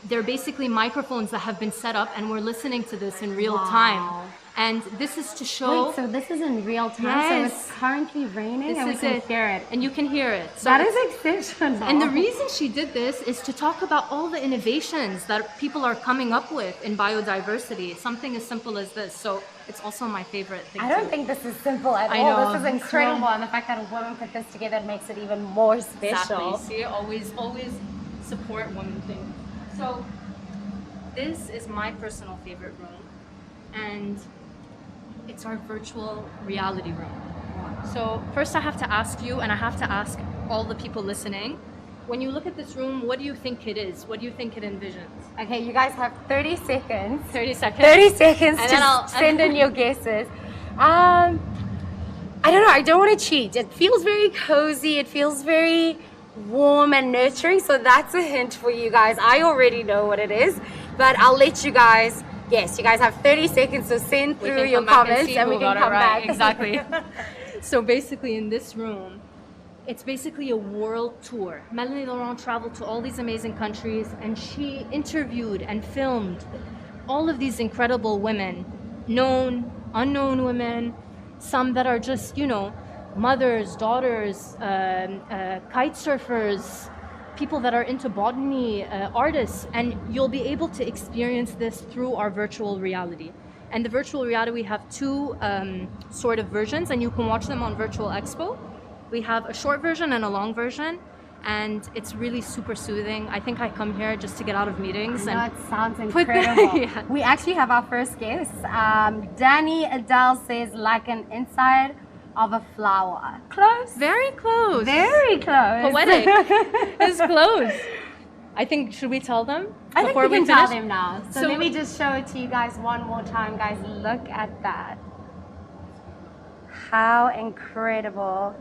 they're basically microphones that have been set up, and we're listening to this in real time. And this is to show... Wait, so this is in real time? Yes. So it's currently raining and we can hear it. And you can hear it. So that is exceptional. And the reason she did this is to talk about all the innovations that people are coming up with in biodiversity. Something as simple as this. So it's also my favorite thing. I don't think this is simple at all. know. This is incredible. And the fact that a woman put this together makes it even more special. Exactly. See, always support women things. So this is my personal favorite room. And it's our virtual reality room. So first I have to ask you, and I have to ask all the people listening, when you look at this room, what do you think it is? What do you think it envisions? Okay, you guys have 30 seconds. 30 seconds? 30 seconds And to then send in your guesses. I don't know, I don't want to cheat. It feels very cozy, it feels very warm and nurturing, so that's a hint for you guys. I already know what it is, but I'll let you guys guess. You guys have 30 seconds to send through your comments and we can come back. Exactly. So basically in this room, it's basically a world tour. Melanie Laurent traveled to all these amazing countries, and she interviewed and filmed all of these incredible women, known, unknown women, some that are just, you know, mothers, daughters, kite surfers, people that are into botany, artists, and you'll be able to experience this through our virtual reality. And the virtual reality, we have 2 sort of versions, and you can watch them on Virtual Expo. We have a short version and a long version, and it's really super soothing. I think I come here just to get out of meetings. That and sounds incredible. Yeah. We actually have our first guest. Danny Adele says, like an inside of a flower. Close? Very close. Very close. Poetic. It's close. I think, should we tell them? I before think we can finish? tell them now. So let me just show it to you guys one more time, guys. Look at that. How incredible.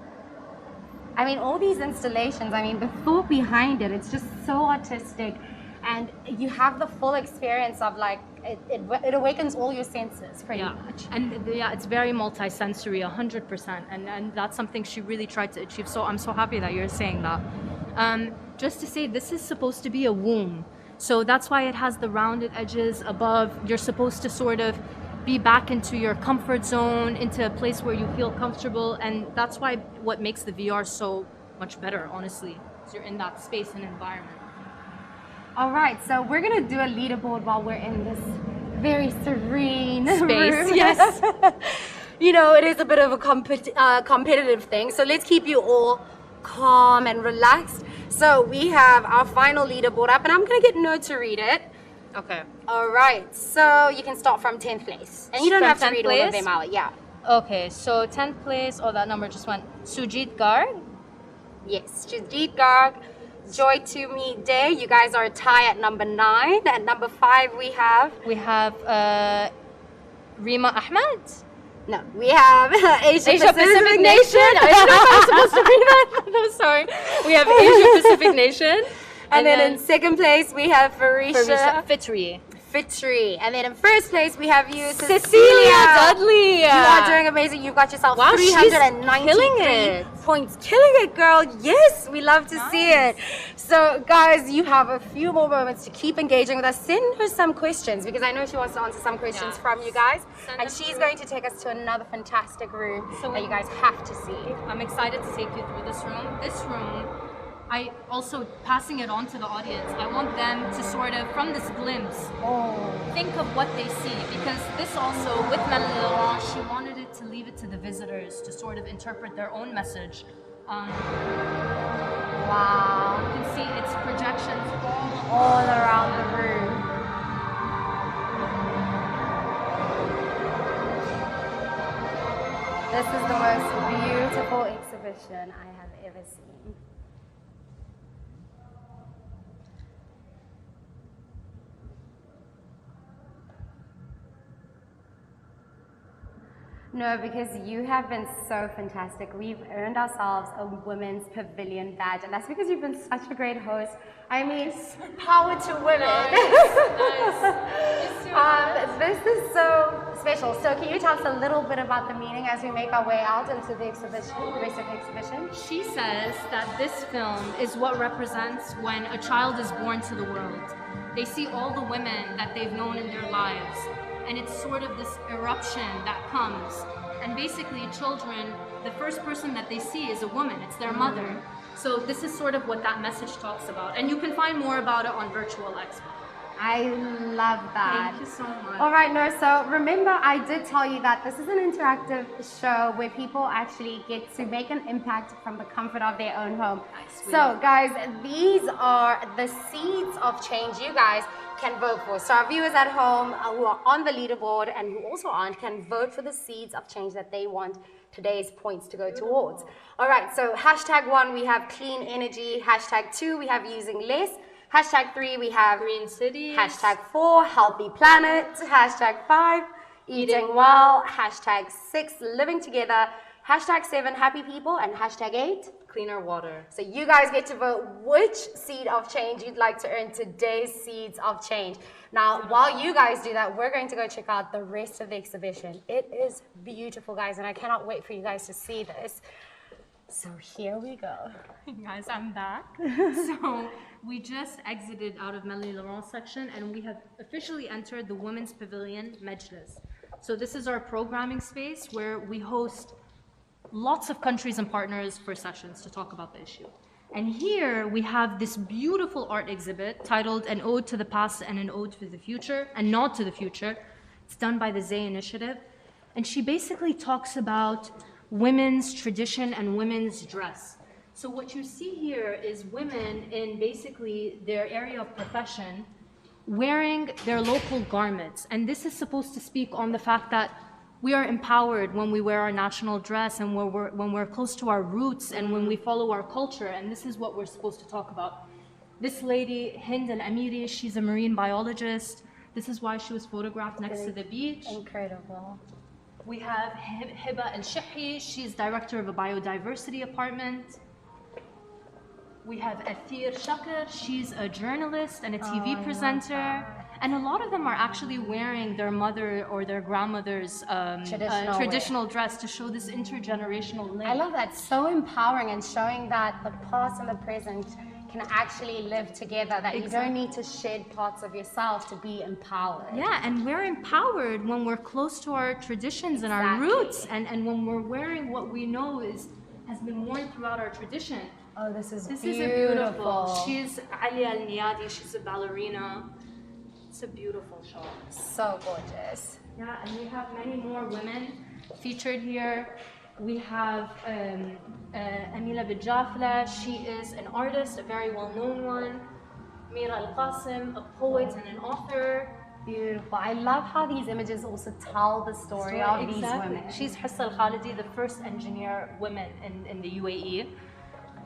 I mean, all these installations, I mean, the thought behind it, it's just so artistic. And you have the full experience of like, it awakens all your senses pretty much. And yeah, it's very multi-sensory, 100%. And that's something she really tried to achieve. So I'm so happy that you're saying that. Just to say, this is supposed to be a womb. So that's why it has the rounded edges above. You're supposed to sort of be back into your comfort zone, into a place where you feel comfortable. And that's why what makes the VR so much better, honestly, is you're in that space and environment. All right, so we're gonna do a leaderboard while we're in this very serene Space, room. yes. You know, it is a bit of a competitive thing, so let's keep you all calm and relaxed. So we have our final leaderboard up, and I'm gonna get No to read it. Okay. All right, so you can start from 10th place. And you don't have to read all of them out, yeah. Okay, so 10th place, oh, that number just went. Sujit Garg. Yes, Jadid Garg, Joy to Me Day. You guys are a tie at number 9. At number 5, we have Rima Ahmed. No, we have Asia Pacific Nation. I didn't know if I was supposed to read that. I'm sorry. We have Asia Pacific Nation. And then in second place, we have Farisha Fitri. And then in first place, we have you, Cecilia Dudley. You are doing amazing. You've got yourself 393 points. Killing it, girl. Yes, we love to see it. So, guys, you have a few more moments to keep engaging with us. Send her some questions because I know she wants to answer some questions from you guys. And she's going to take us to another fantastic room that you guys have to see. I'm excited to take you through this room. This room, I also, passing it on to the audience, I want them to sort of, from this glimpse, think of what they see. Because this also, with Melanie Laurent, she wanted it to leave it to the visitors to sort of interpret their own message. Wow. You can see its projections all around the room. This is the most beautiful exhibition I have ever seen. No, because you have been so fantastic. We've earned ourselves a women's pavilion badge, and that's because you've been such a great host. I mean, power to women. This is so special. So can you tell us a little bit about the meaning as we make our way out into the exhibition, the rest of the exhibition? She says that this film is what represents when a child is born to the world. They see all the women that they've known in their lives. And it's sort of this eruption that comes. And basically children, the first person that they see is a woman, it's their mother. So this is sort of what that message talks about. And you can find more about it on Virtual Expo. I love that. Thank you so much. All right, no, so remember I did tell you that this is an interactive show where people actually get to make an impact from the comfort of their own home. So guys, these are the seeds of change you guys can vote for. So our viewers at home who are on the leaderboard and who also aren't can vote for the seeds of change that they want today's points to go towards. All right, so #1 we have clean energy, #2 we have using less, #3 we have green cities, #4 healthy planet, #5 eating well, #6 living together, #7 happy people, and #8 cleaner water. So you guys get to vote which seed of change you'd like to earn today's seeds of change. Now, while you guys do that, we're going to go check out the rest of the exhibition. It is beautiful, guys, and I cannot wait for you guys to see this. So here we go. Guys, I'm back. So we just exited out of Melanie Laurent's section and we have officially entered the Women's Pavilion Majlis. So this is our programming space where we host lots of countries and partners for sessions to talk about the issue. And here we have this beautiful art exhibit titled An Ode to the Past and an Ode to the Future, and Nod to the Future. It's done by the Zay Initiative. And she basically talks about women's tradition and women's dress. So what you see here is women in basically their area of profession wearing their local garments. And this is supposed to speak on the fact that we are empowered when we wear our national dress and when we're close to our roots and when we follow our culture, and this is what we're supposed to talk about. This lady, Hind Al-Amiri, she's a marine biologist. This is why she was photographed next to the beach. Incredible. We have Hiba Al-Shahi, she's director of a biodiversity apartment. We have Athir Shakir, she's a journalist and a TV presenter. And a lot of them are actually wearing their mother or their grandmother's traditional dress to show this intergenerational link. I love that. So empowering and showing that the past and the present can actually live together, that you don't need to shed parts of yourself to be empowered. Yeah, and we're empowered when we're close to our traditions and our roots, and when we're wearing what we know has been worn throughout our tradition. Oh, this is beautiful. Beautiful. She's Alia Al-Niyadi, she's a ballerina. It's a beautiful show. So gorgeous. Yeah, and we have many more women featured here. We have Emilia Bijafle. She is an artist, a very well-known one. Mira Al-Qasim, a poet and an author. Beautiful. I love how these images also tell the story of these women. She's Hassa Al-Khalidi, the first engineer woman in the UAE.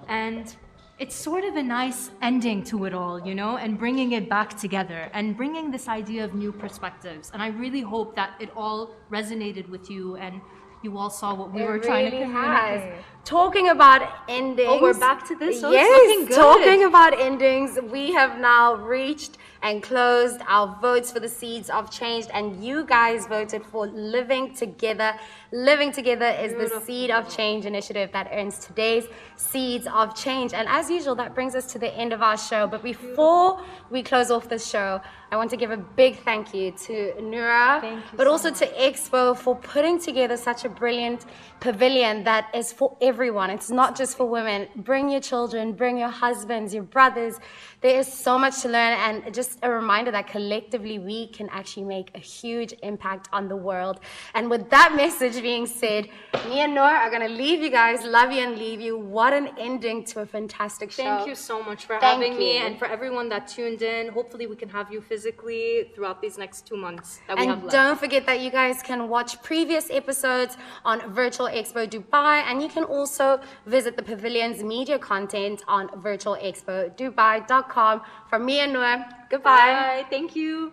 And it's sort of a nice ending to it all, you know, and bringing it back together and bringing this idea of new perspectives. And I really hope that it all resonated with you and you all saw what we were trying to communicate. Talking about endings. Oh, we're back to this? Oh, yes, it's looking good. Talking about endings, we have now reached and closed our votes for the Seeds of Change, and you guys voted for Living Together. Living Together is the Seed of Change initiative that earns today's Seeds of Change. And as usual, that brings us to the end of our show. But before we close off the show, I want to give a big thank you to Nura, but also to Expo for putting together such a brilliant pavilion that is for everyone. It's not just for women. Bring your children, bring your husbands, your brothers. There is so much to learn, and just a reminder that collectively we can actually make a huge impact on the world. And with that message being said, me and Noor are going to leave you guys, love you and leave you. What an ending to a fantastic show. Thank you so much for having me, and for everyone that tuned in. Hopefully we can have you physically throughout these next 2 months that we have left. Don't forget that you guys can watch previous episodes on Virtual Expo Dubai, and you can also visit the pavilion's media content on virtualexpodubai.com. From me and Noor, goodbye. Bye. Thank you.